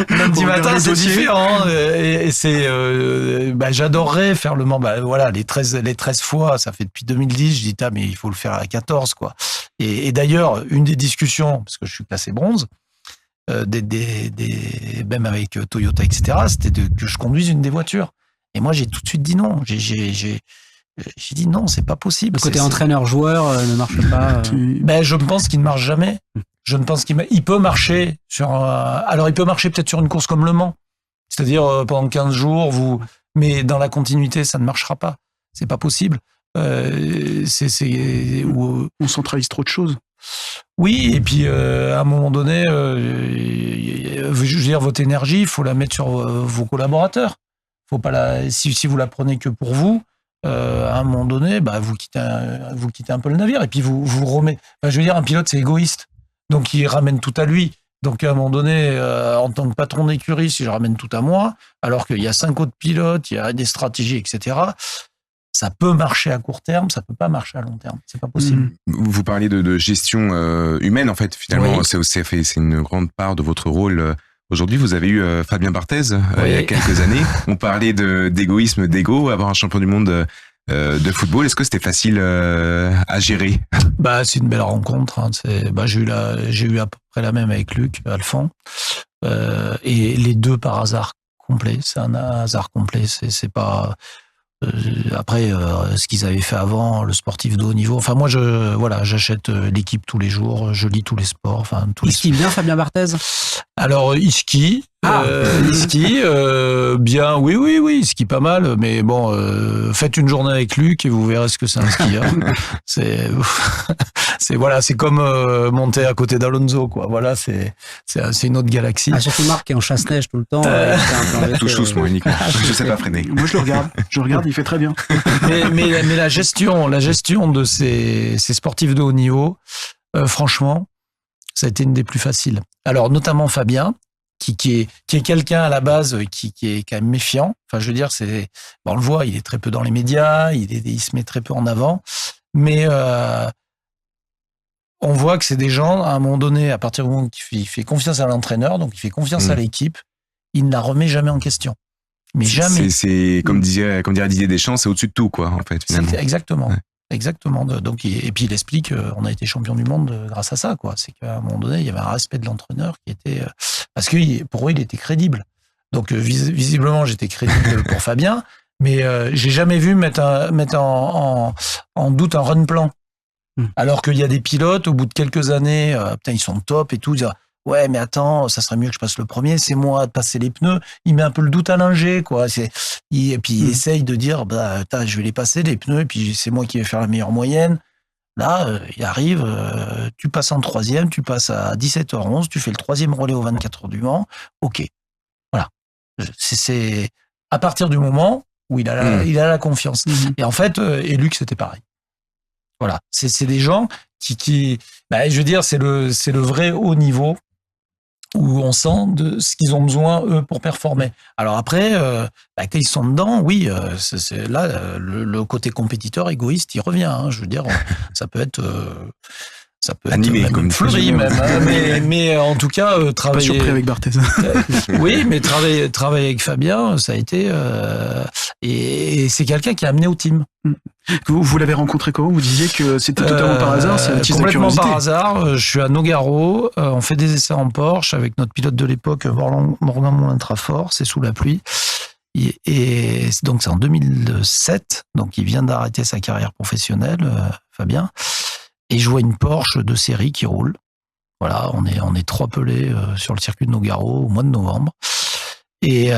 Lundi matin, c'est différent. Et c'est, j'adorerais faire le Mans. Voilà, les 13 fois, ça fait depuis 2010. Je dis, mais il faut le faire à 14, quoi. Et d'ailleurs, une des discussions, parce que je suis classé bronze, même avec Toyota, etc., c'était que je conduise une des voitures. Et moi, j'ai tout de suite dit non. J'ai dit non, c'est pas possible. Le côté entraîneur-joueur ne marche pas. Ben, je pense qu'il ne marche jamais. Je ne pense il peut marcher alors il peut marcher peut-être sur une course comme Le Mans. C'est-à-dire pendant 15 jours, mais dans la continuité, ça ne marchera pas. C'est pas possible. On centralise trop de choses. Oui, et puis à un moment donné, je veux dire, votre énergie, il faut la mettre sur vos collaborateurs. Faut pas si vous la prenez que pour vous, à un moment donné, bah, vous quittez un peu le navire. Et puis vous remettez. Enfin, je veux dire, un pilote, c'est égoïste. Donc il ramène tout à lui. Donc à un moment donné, en tant que patron d'écurie, si je ramène tout à moi, alors qu'il y a 5 autres pilotes, il y a des stratégies, etc., ça peut marcher à court terme, ça peut pas marcher à long terme. C'est pas possible. Vous parliez de gestion humaine, en fait. Finalement, oui. c'est une grande part de votre rôle. Aujourd'hui, vous avez eu Fabien Barthez il y a quelques années. On parlait d'égoïsme, d'ego, avoir un champion du monde de football. Est-ce que c'était facile à gérer? Bah, c'est une belle rencontre. Hein. J'ai eu à peu près la même avec Luc Alphand. Et les deux par hasard complet. C'est un hasard complet. C'est pas... après, ce qu'ils avaient fait avant, le sportif de haut niveau. Enfin, moi, j'achète l'équipe tous les jours, je lis tous les sports. Enfin, Il skie bien, Fabien Barthez? Alors, il skie. Il skie bien, oui, il skie pas mal. Mais bon, faites une journée avec Luc et vous verrez ce que c'est un skieur. c'est comme monter à côté d'Alonso, quoi. Voilà, c'est une autre galaxie. Surtout Marc qui est en chasse-neige tout le temps. Touche doucement, uniquement. Je sais pas freiner. Moi, je le regarde, il fait très bien. mais la gestion de ces sportifs de haut niveau, franchement, ça a été une des plus faciles. Alors, notamment Fabien, qui est quelqu'un à la base qui est quand même méfiant. Enfin, je veux dire, on le voit, il est très peu dans les médias, il se met très peu en avant, mais on voit que c'est des gens, à un moment donné, à partir du moment où il fait confiance à l'entraîneur, donc il fait confiance à l'équipe, il ne la remet jamais en question. Mais jamais. C'est comme dirait Didier Deschamps, c'est au-dessus de tout, quoi, en fait, finalement. Exactement. Ouais. Exactement. Donc, et puis il explique qu'on a été champion du monde grâce à ça, quoi. C'est qu'à un moment donné, il y avait un respect de l'entraîneur qui était, parce que pour eux, il était crédible. Donc, visiblement, j'étais crédible pour Fabien, mais j'ai jamais vu mettre en doute un run plan. Alors qu'il y a des pilotes, au bout de quelques années, ils sont top et tout, ils disent, ouais, mais attends, ça serait mieux que je passe le premier, c'est moi de passer les pneus. Il met un peu le doute à Linger, quoi. Et puis il essaye de dire, je vais les passer, les pneus, et puis c'est moi qui vais faire la meilleure moyenne. Là, il arrive, tu passes en 3e, tu passes à 17h11, tu fais le 3e relais aux 24 heures du Mans. OK. Voilà. C'est à partir du moment où il a la confiance. Et en fait, et Luc, c'était pareil. Voilà. C'est des gens qui je veux dire, c'est le vrai haut niveau où on sent de ce qu'ils ont besoin, eux, pour performer. Alors après, quand ils sont dedans, oui, c'est là, le côté compétiteur égoïste, il revient. Hein, je veux dire, ça peut être animé, même comme fleuri, même. Mais en tout cas, travailler... Pas surpris avec Barthez. Oui, mais travailler avec Fabien, ça a été... et c'est quelqu'un qui a amené au team. Vous l'avez rencontré comment? Vous disiez que c'était totalement par hasard, c'est un tir de complètement curiosité. par hasard. Je suis à Nogaro, on fait des essais en Porsche avec notre pilote de l'époque, Morgan Moulin-Trafort, c'est sous la pluie. Et donc c'est en 2007, donc il vient d'arrêter sa carrière professionnelle, Fabien. Et je vois une Porsche de série qui roule. Voilà, on est 3 pelés sur le circuit de Nogaro au mois de novembre. Et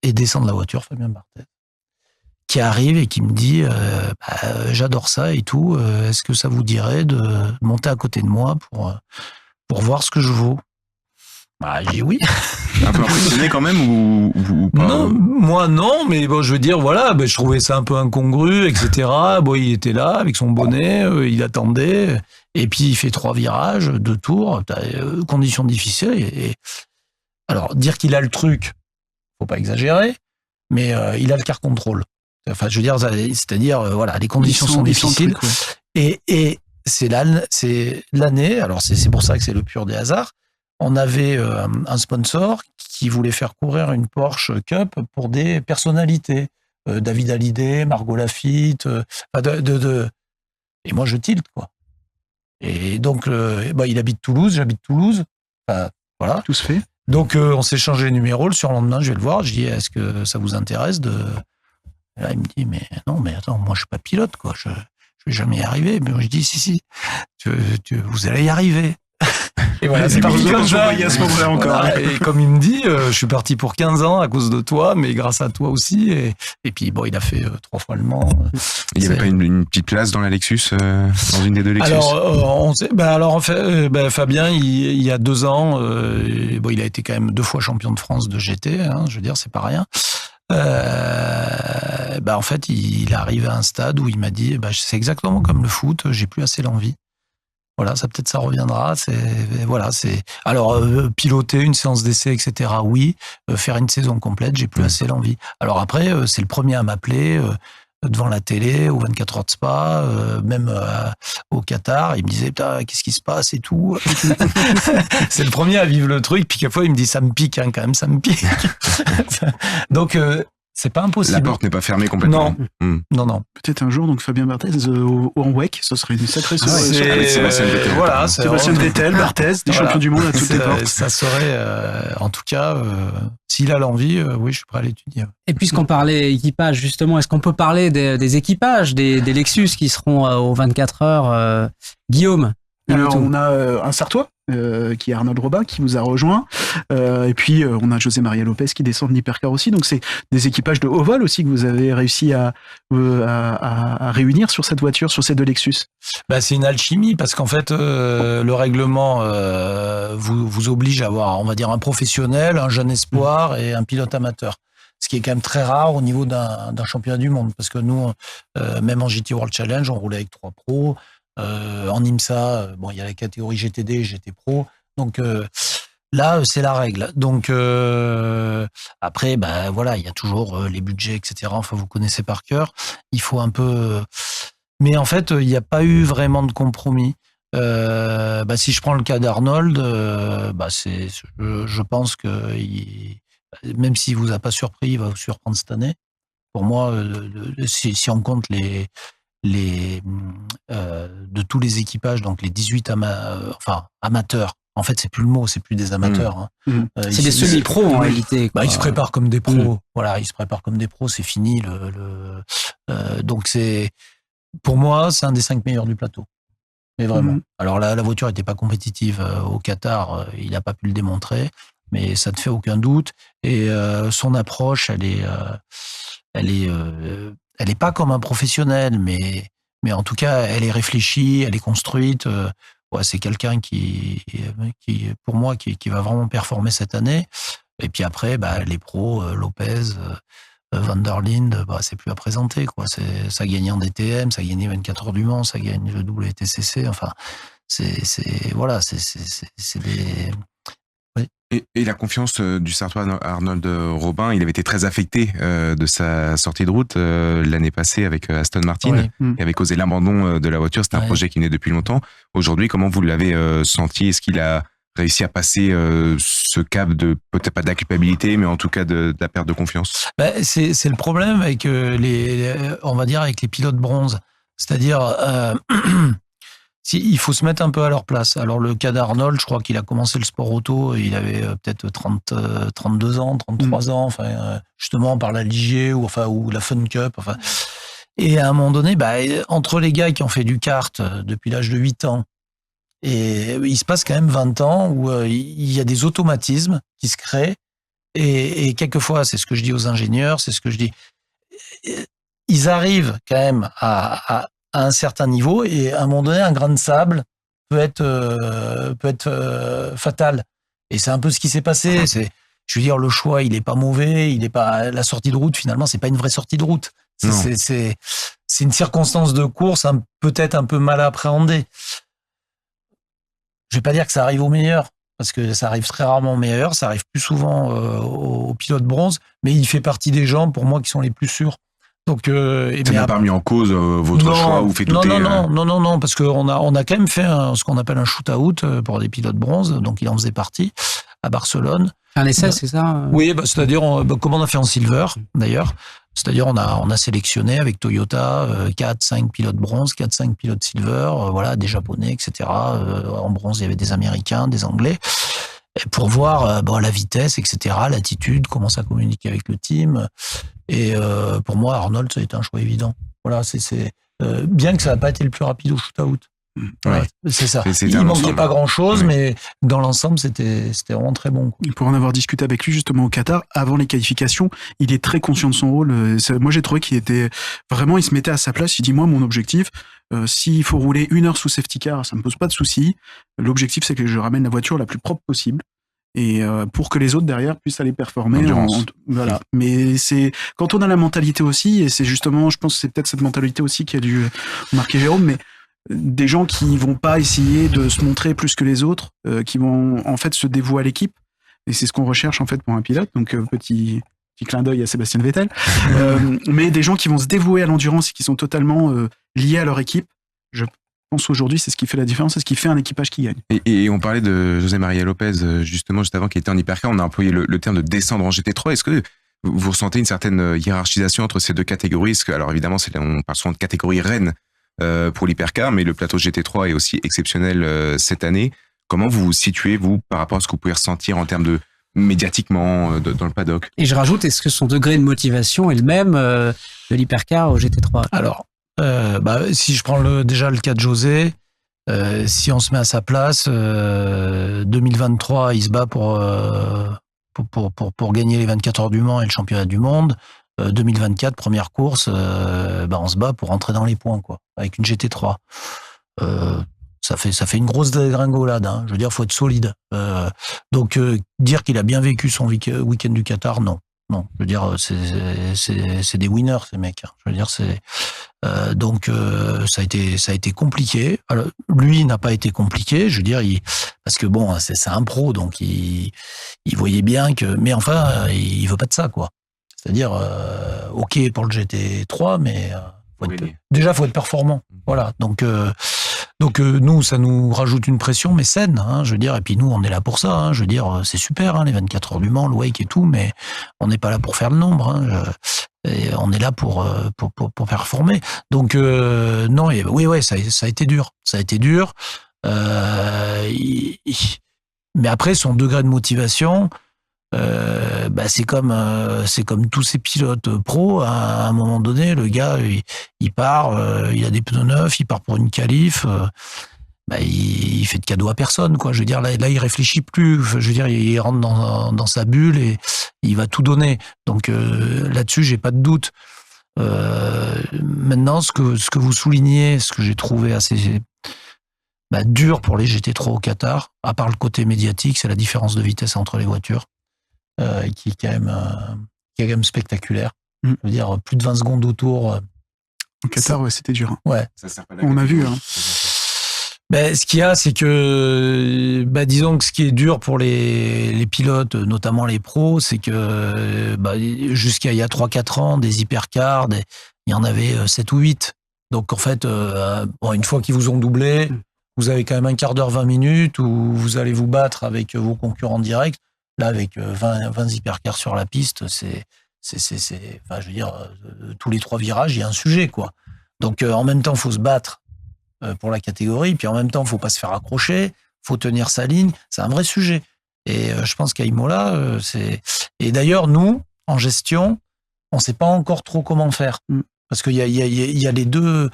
descend de la voiture Fabien Barthez, qui arrive et qui me dit j'adore ça et tout, est-ce que ça vous dirait de monter à côté de moi pour voir ce que je vaux? J'ai dit oui. Un peu impressionné quand même ou pas? Non, moi non, mais bon, je veux dire, voilà, je trouvais ça un peu incongru, etc. Bon, il était là avec son bonnet, il attendait, et puis il fait 3 virages, 2 tours, conditions difficiles. Et alors, dire qu'il a le truc, faut pas exagérer, mais il a le car control. Enfin, je veux dire, c'est-à-dire, voilà, les conditions sont difficiles. Truc, ouais. Et c'est l'année, alors c'est pour ça que c'est le pur des hasards. On avait un sponsor qui voulait faire courir une Porsche Cup pour des personnalités. David Hallyday, Margot Lafitte, et moi je tilte, quoi. Et donc, il habite Toulouse, j'habite Toulouse. Enfin, Voilà. Tout se fait. Donc, on s'est changé les numéros. Le surlendemain, je vais le voir. Je dis, est-ce que ça vous intéresse de... Et là, il me dit, mais non, mais attends, moi, je suis pas pilote, quoi. Je vais jamais y arriver. Mais moi, je dis, si, vous allez y arriver. Et voilà, c'est parti comme ça. À ce moment-là encore. Voilà. Et comme il me dit, je suis parti pour 15 ans à cause de toi, mais grâce à toi aussi. Et puis, bon, il a fait 3 fois le Mans. Il n'y avait pas une petite place dans la Lexus, dans une des deux Lexus? Alors, en fait, Fabien, il y a 2 ans, il a été quand même 2 fois champion de France de GT, hein, je veux dire, c'est pas rien. En fait, il est arrivé à un stade où il m'a dit, c'est exactement comme le foot, j'ai plus assez l'envie. Voilà, ça reviendra. Alors piloter une séance d'essai, etc. Oui, faire une saison complète, j'ai plus assez l'envie. Alors après, c'est le premier à m'appeler devant la télé, aux 24 heures de Spa, même au Qatar. Il me disait, putain, qu'est-ce qui se passe et tout. C'est le premier à vivre le truc. Puis quelquefois, il me dit, ça me pique, hein, quand même, ça me pique. Donc, c'est pas impossible. La porte n'est pas fermée complètement. Non. Peut-être un jour, donc Fabien Barthez en WEC, ce serait une sacrée surprise. Avec Sébastien Vettel. Voilà, Sébastien Vettel, Barthez, des champions du monde à toutes les portes. Ça serait, en tout cas, s'il a l'envie, oui, je suis prêt à l'étudier. Et puisqu'on parlait équipage, justement, est-ce qu'on peut parler des équipages, des Lexus qui seront aux 24 heures Guillaume? Alors, on a un Sartois, qui est Arnold Robin, qui vous a rejoint. Et puis, on a José Maria Lopez qui descend de l'Hypercar aussi. Donc, c'est des équipages de haut vol aussi que vous avez réussi à réunir sur cette voiture, sur ces 2 Lexus. C'est une alchimie parce qu'en fait, le règlement vous oblige à avoir, on va dire, un professionnel, un jeune espoir et un pilote amateur. Ce qui est quand même très rare au niveau d'un championnat du monde. Parce que nous, même en GT World Challenge, on roulait avec 3 pros. En IMSA, il y a la catégorie GTD, GT Pro. Donc là, c'est la règle. Donc après, il y a toujours les budgets, etc. Enfin, vous connaissez par cœur. Il faut un peu. Mais en fait, il n'y a pas eu vraiment de compromis. Si je prends le cas d'Arnold, je pense que même s'il vous a pas surpris, il va vous surprendre cette année. Pour moi, si on compte de tous les équipages, donc les 18 amateurs. En fait, c'est plus le mot, c'est plus des amateurs. C'est des semi-pros en réalité. Ils se préparent comme des pros. Voilà, ils se préparent comme des pros. C'est fini. Donc pour moi, c'est un des 5 meilleurs du plateau. Mais vraiment. Alors la voiture n'était pas compétitive au Qatar. Il n'a pas pu le démontrer, mais ça ne fait aucun doute. Et son approche, elle est pas comme un professionnel, mais en tout cas, elle est réfléchie, elle est construite. C'est quelqu'un qui, pour moi, qui va vraiment performer cette année. Et puis après, les pros, Lopez, Van der Linde, c'est plus à présenter, quoi. Ça a gagné en DTM, ça a gagné 24 heures du Mans, ça gagne le WTCC. Enfin, c'est des... Et la confiance du Sartois Arnold Robin, il avait été très affecté de sa sortie de route l'année passée avec Aston Martin, et avait causé l'abandon de la voiture. C'était un projet qui venait depuis longtemps. Aujourd'hui, comment vous l'avez senti? Est-ce qu'il a réussi à passer ce cap de, peut-être pas de la culpabilité, mais en tout cas de la perte de confiance? C'est le problème avec on va dire avec les pilotes bronze. C'est-à-dire... il faut se mettre un peu à leur place. Alors, le cas d'Arnold, je crois qu'il a commencé le sport auto, il avait peut-être 32 ans, 33 ans, justement par la Ligier ou la Fun Cup. Et à un moment donné, entre les gars qui ont fait du kart depuis l'âge de 8 ans, et il se passe quand même 20 ans où il y a des automatismes qui se créent. Et quelquefois, c'est ce que je dis aux ingénieurs, c'est ce que je dis. Ils arrivent quand même à un certain niveau, et à un moment donné, un grain de sable peut être fatal. Et c'est un peu ce qui s'est passé. Je veux dire, le choix, il est pas mauvais, la sortie de route, finalement, c'est pas une vraie sortie de route. C'est une circonstance de course peut-être un peu mal appréhendée. Je vais pas dire que ça arrive au meilleur, parce que ça arrive très rarement au meilleur, ça arrive plus souvent aux pilotes bronze, mais il fait partie des gens, pour moi, qui sont les plus sûrs. Donc, ça n'a pas mis en cause votre choix ou fait douter? Non, parce qu'on a quand même fait ce qu'on appelle un shoot-out pour des pilotes bronze, donc il en faisait partie à Barcelone. Un essai, c'est ça? Oui, c'est-à-dire, comme on a fait en silver, d'ailleurs, c'est-à-dire on a sélectionné avec Toyota 4-5 pilotes bronze, 4-5 pilotes silver, des Japonais, etc. En bronze, il y avait des Américains, des Anglais. pour voir la vitesse, etc., l'attitude, comment ça communique avec le team. Et pour moi, Arnold, ça a été un choix évident. Voilà, c'est bien que ça n'a pas été le plus rapide au shoot-out. Voilà, c'est ça. Il manquait pas grand-chose, mais dans l'ensemble, c'était vraiment très bon. Pour en avoir discuté avec lui justement au Qatar, avant les qualifications, il est très conscient de son rôle. Moi, j'ai trouvé qu'il était vraiment, il se mettait à sa place. Il dit, moi, mon objectif, s'il faut rouler 1 heure sous safety car, ça me pose pas de souci. L'objectif, c'est que je ramène la voiture la plus propre possible. Et pour que les autres derrière puissent aller performer. Voilà. Mais c'est quand on a la mentalité aussi, et c'est justement, je pense que c'est peut-être cette mentalité aussi qui a dû marquer Jérôme, mais des gens qui vont pas essayer de se montrer plus que les autres, qui vont en fait se dévouer à l'équipe, et c'est ce qu'on recherche en fait pour un pilote. Donc petit clin d'œil à Sébastien Vettel, mais des gens qui vont se dévouer à l'endurance et qui sont totalement liés à leur équipe. Je pense aujourd'hui c'est ce qui fait la différence, c'est ce qui fait un équipage qui gagne. Et on parlait de José María Lopez justement juste avant, qui était en hypercar. On a employé le terme de descendre en GT3. Est-ce que vous ressentez une certaine hiérarchisation entre ces deux catégories? Alors évidemment, on parle souvent de catégorie reine pour l'hypercar, mais le plateau GT3 est aussi exceptionnel cette année. Comment vous vous situez, vous, par rapport à ce que vous pouvez ressentir en termes de médiatiquement dans le paddock? Et je rajoute, est-ce que son degré de motivation est le même de l'hypercar au GT3? Alors, si je prends déjà le cas de José, si on se met à sa place, 2023, il se bat pour gagner les 24 heures du Mans et le championnat du monde. 2024, première course, on se bat pour rentrer dans les points, quoi, avec une GT3. Ça fait une grosse dégringolade, hein. Je veux dire, faut être solide. Donc, dire qu'il a bien vécu son week-end du Qatar, non. Je veux dire, c'est des winners, ces mecs. Je veux dire, donc ça a été compliqué. Alors, lui n'a pas été compliqué, je veux dire, parce que bon, c'est un pro, donc il voyait bien que, mais enfin, il veut pas de ça, quoi. C'est-à-dire, ok pour le GT3, mais déjà faut être performant. Voilà. Donc nous, ça nous rajoute une pression, mais saine. Hein, je veux dire, et puis nous, on est là pour ça. Hein, je veux dire, c'est super, hein, les 24 heures du Mans, le wake et tout, mais on n'est pas là pour faire le nombre. Hein, et on est là pour performer. Donc non, oui, ça a été dur. Ça a été dur. Mais après, son degré de motivation. C'est comme tous ces pilotes pros. À un moment donné, le gars, il part, il a des pneus neufs, il part pour une qualif. Il fait de cadeau à personne, quoi. Je veux dire, là, il réfléchit plus. Je veux dire, il rentre dans sa bulle et il va tout donner. Donc là-dessus, j'ai pas de doute. Maintenant, ce que vous soulignez, ce que j'ai trouvé assez dur pour les GT3 au Qatar, à part le côté médiatique, c'est la différence de vitesse entre les voitures. Qui est quand même spectaculaire. Je veux dire, plus de 20 secondes autour. Au Qatar, ouais, c'était dur. Hein. Ouais. On a vu. Hein. Ce qu'il y a, c'est que, disons que ce qui est dur pour les pilotes, notamment les pros, c'est que jusqu'à il y a 3-4 ans, des hypercars, il y en avait 7 ou 8. Donc en fait, une fois qu'ils vous ont doublé, vous avez quand même un quart d'heure, 20 minutes où vous allez vous battre avec vos concurrents directs. Là, avec 20 hypercars sur la piste, je veux dire, tous les 3 virages, il y a un sujet, quoi. Donc, en même temps, il faut se battre pour la catégorie, puis en même temps, il ne faut pas se faire accrocher, il faut tenir sa ligne. C'est un vrai sujet. Et je pense qu'à Imola, Et d'ailleurs, nous, en gestion, on ne sait pas encore trop comment faire. Parce qu'il y a les deux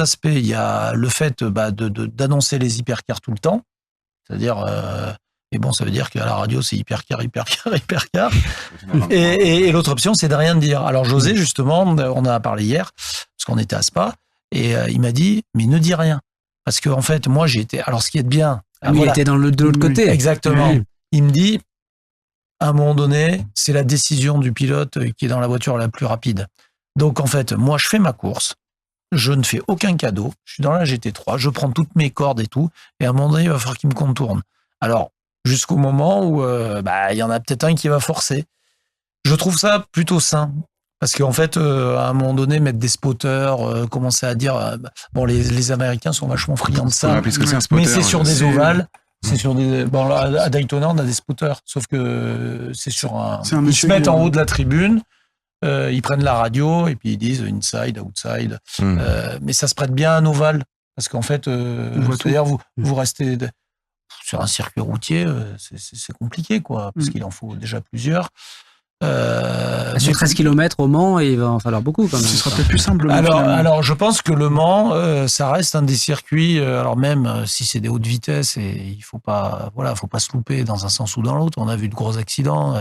aspects. Il y a le fait d'annoncer les hypercars tout le temps, c'est-à-dire... Et bon, ça veut dire qu'à la radio, c'est hypercar. Et l'autre option, c'est de rien dire. Alors, José, justement, on en a parlé hier, parce qu'on était à Spa, et il m'a dit, mais ne dis rien. Parce que, en fait, moi, j'ai été. Alors, ce qui est bien. Il était de l'autre côté. Exactement. Oui. Il me dit, à un moment donné, c'est la décision du pilote qui est dans la voiture la plus rapide. Donc, en fait, moi, je fais ma course. Je ne fais aucun cadeau. Je suis dans la GT3. Je prends toutes mes cordes et tout. Et à un moment donné, il va falloir qu'il me contourne. Alors, jusqu'au moment où il y en a peut-être un qui va forcer. Je trouve ça plutôt sain. Parce qu'en fait, à un moment donné, mettre des spotters, commencer à dire... les Américains sont vachement friands de ça. Mais c'est sur des ovales. C'est sur des... à Daytona, on a des spotters. Sauf que c'est sur un... Ils se mettent en haut de la tribune, ils prennent la radio et puis ils disent inside, outside. Mais ça se prête bien à un ovale. Parce qu'en fait, c'est-à-dire vous restez... sur un circuit routier, c'est compliqué, quoi, parce qu'il en faut déjà plusieurs. Sur 13 km au Mans, il va en falloir beaucoup quand même. Ce sera peut-être plus simple. Alors, je pense que le Mans, ça reste un des circuits. Alors même si c'est des hautes vitesses, et il faut pas se louper dans un sens ou dans l'autre. On a vu de gros accidents.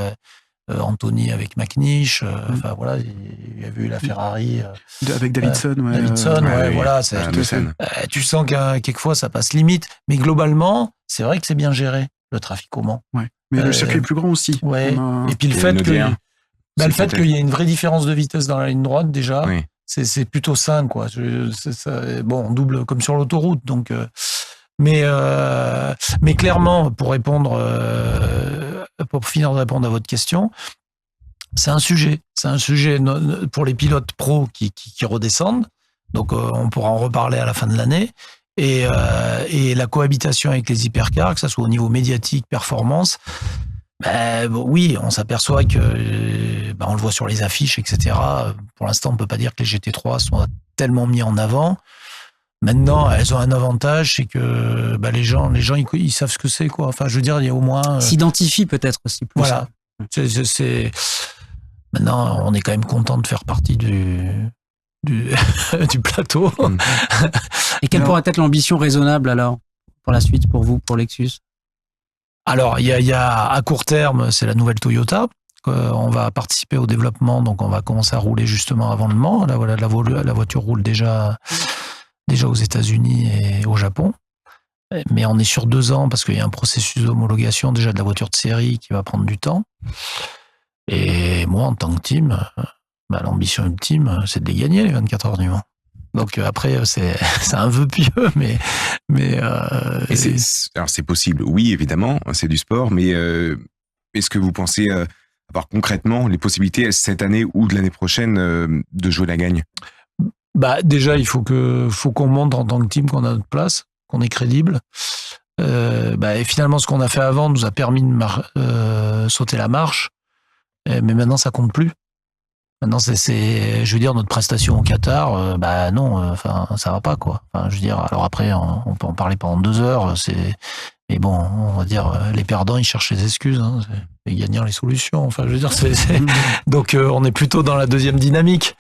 Anthony avec McNish. Enfin voilà, il y a vu la Ferrari avec Davidson. Voilà. Tu sens qu'à quelquefois ça passe limite, mais globalement, c'est vrai que c'est bien géré le trafic au Mans. Ouais. Mais le circuit est plus grand aussi. Ouais. Et puis le fait qu'il y ait une vraie différence de vitesse dans la ligne droite, déjà, c'est plutôt sain, quoi. On double comme sur l'autoroute, donc. Mais clairement, pour finir de répondre à votre question, c'est un sujet pour les pilotes pros qui redescendent. Donc, on pourra en reparler à la fin de l'année. Et la cohabitation avec les hypercars, que ça soit au niveau médiatique, performance, oui, on s'aperçoit que, on le voit sur les affiches, etc. Pour l'instant, on peut pas dire que les GT3 sont tellement mis en avant. Maintenant, elles ont un avantage, c'est que les gens ils savent ce que c'est, quoi. Enfin, je veux dire, il y a au moins s'identifient peut-être aussi plus. Voilà. Maintenant, on est quand même content de faire partie du plateau. Et quelle pourrait être l'ambition raisonnable alors pour la suite, pour vous, pour Lexus? Alors, il y a à court terme, c'est la nouvelle Toyota. On va participer au développement, donc on va commencer à rouler justement avant le Mans. Là, voilà, la voiture roule déjà aux États-Unis et au Japon. Mais on est sur 2 ans parce qu'il y a un processus d'homologation déjà de la voiture de série qui va prendre du temps. Et moi, en tant que team, l'ambition ultime, c'est de les gagner, les 24 heures du Mans. Donc après, c'est un vœu pieux, mais alors c'est possible, oui, évidemment, c'est du sport, mais est-ce que vous pensez avoir concrètement les possibilités cette année ou de l'année prochaine de jouer la gagne? Déjà, il faut qu'on montre en tant que team qu'on a notre place, qu'on est crédible. Et finalement, ce qu'on a fait avant nous a permis de sauter la marche, mais maintenant ça compte plus. Maintenant, je veux dire, notre prestation au Qatar, non, ça va pas, quoi. Enfin, je veux dire, alors après, on peut en parler pendant 2 heures, mais bon, on va dire, les perdants, ils cherchent les excuses, hein, les gagnants, les solutions. Enfin, je veux dire, donc, on est plutôt dans la deuxième dynamique.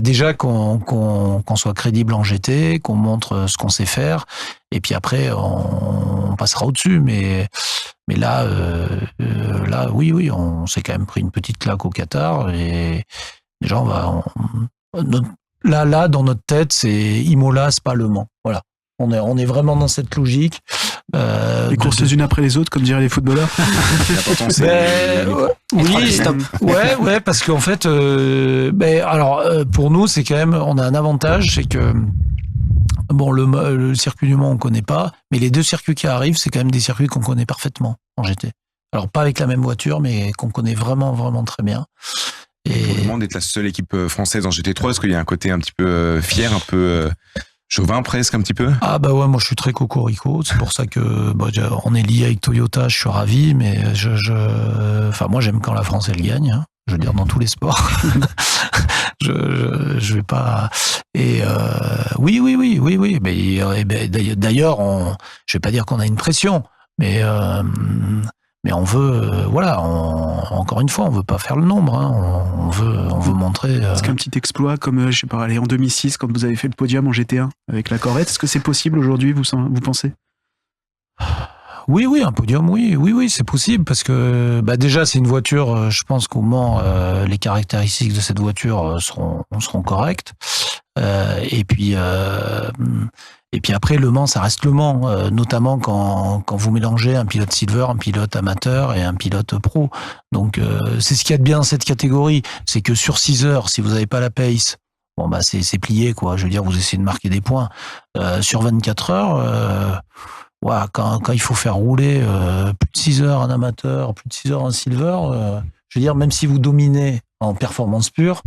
Déjà, qu'on soit crédible en GT, qu'on montre ce qu'on sait faire, et puis après, on passera au-dessus, mais là, oui, on s'est quand même pris une petite claque au Qatar, et déjà, là, dans notre tête, c'est Imola, c'est pas Le Mans. Voilà. On est vraiment dans cette logique. Les courses les unes après les autres, comme diraient les footballeurs. Oui, stop. Ouais, parce qu'en fait, pour nous, c'est quand même, on a un avantage, c'est que le circuit du Mans, on connaît pas, mais les 2 circuits qui arrivent, c'est quand même des circuits qu'on connaît parfaitement en GT. Alors pas avec la même voiture, mais qu'on connaît vraiment, vraiment très bien. Et on demande d'être la seule équipe française en GT3, parce qu'il y a un côté un petit peu fier, un peu chauvin presque un petit peu. Ouais, moi je suis très cocorico, c'est pour ça que on est lié avec Toyota, je suis ravi, mais moi j'aime quand la France elle gagne, hein, je veux dire dans tous les sports. je vais pas. Et oui, mais d'ailleurs je vais pas dire qu'on a une pression, mais on veut, encore une fois, on veut pas faire le nombre, hein, on veut montrer. Est-ce qu'un petit exploit comme, en 2006, quand vous avez fait le podium en GT1 avec la Corvette, est-ce que c'est possible aujourd'hui, vous pensez? Oui, un podium, oui, c'est possible, parce que déjà c'est une voiture, je pense qu'au Mans, les caractéristiques de cette voiture seront correctes. Et puis après, Le Mans, ça reste Le Mans, notamment quand vous mélangez un pilote silver, un pilote amateur et un pilote pro. Donc c'est ce qu'il y a de bien dans cette catégorie, c'est que sur 6 heures, si vous n'avez pas la pace, c'est plié, quoi. Je veux dire, vous essayez de marquer des points. Sur 24 heures, quand il faut faire rouler plus de 6 heures un amateur, plus de 6 heures un silver, je veux dire, même si vous dominez en performance pure,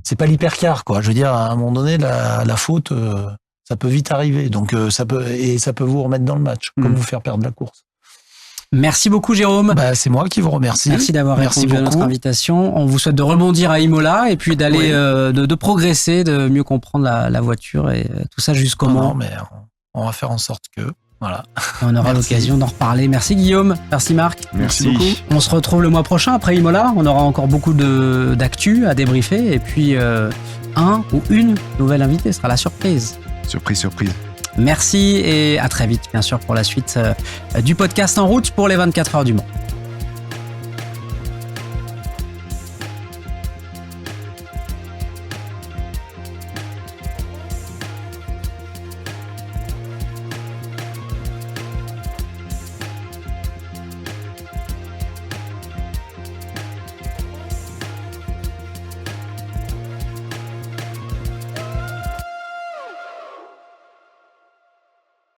c'est pas l'hypercar, quoi. Je veux dire, à un moment donné, la faute, ça peut vite arriver. Donc, ça peut vous remettre dans le match, comme vous faire perdre la course. Merci beaucoup, Jérôme. C'est moi qui vous remercie. Merci d'avoir répondu à notre invitation. On vous souhaite de rebondir à Imola et puis d'aller, de progresser, de mieux comprendre la voiture et tout ça jusqu'au Mans. Mais On va faire en sorte que... Voilà. On aura Merci. l'occasion d'en reparler. Merci Guillaume, merci Marc. Merci beaucoup. On se retrouve le mois prochain après Imola. On aura encore beaucoup d'actu à débriefer. Et puis, un ou une nouvelle invitée sera la surprise. Surprise. Merci et à très vite, bien sûr, pour la suite du podcast En route pour les 24 heures du Mans.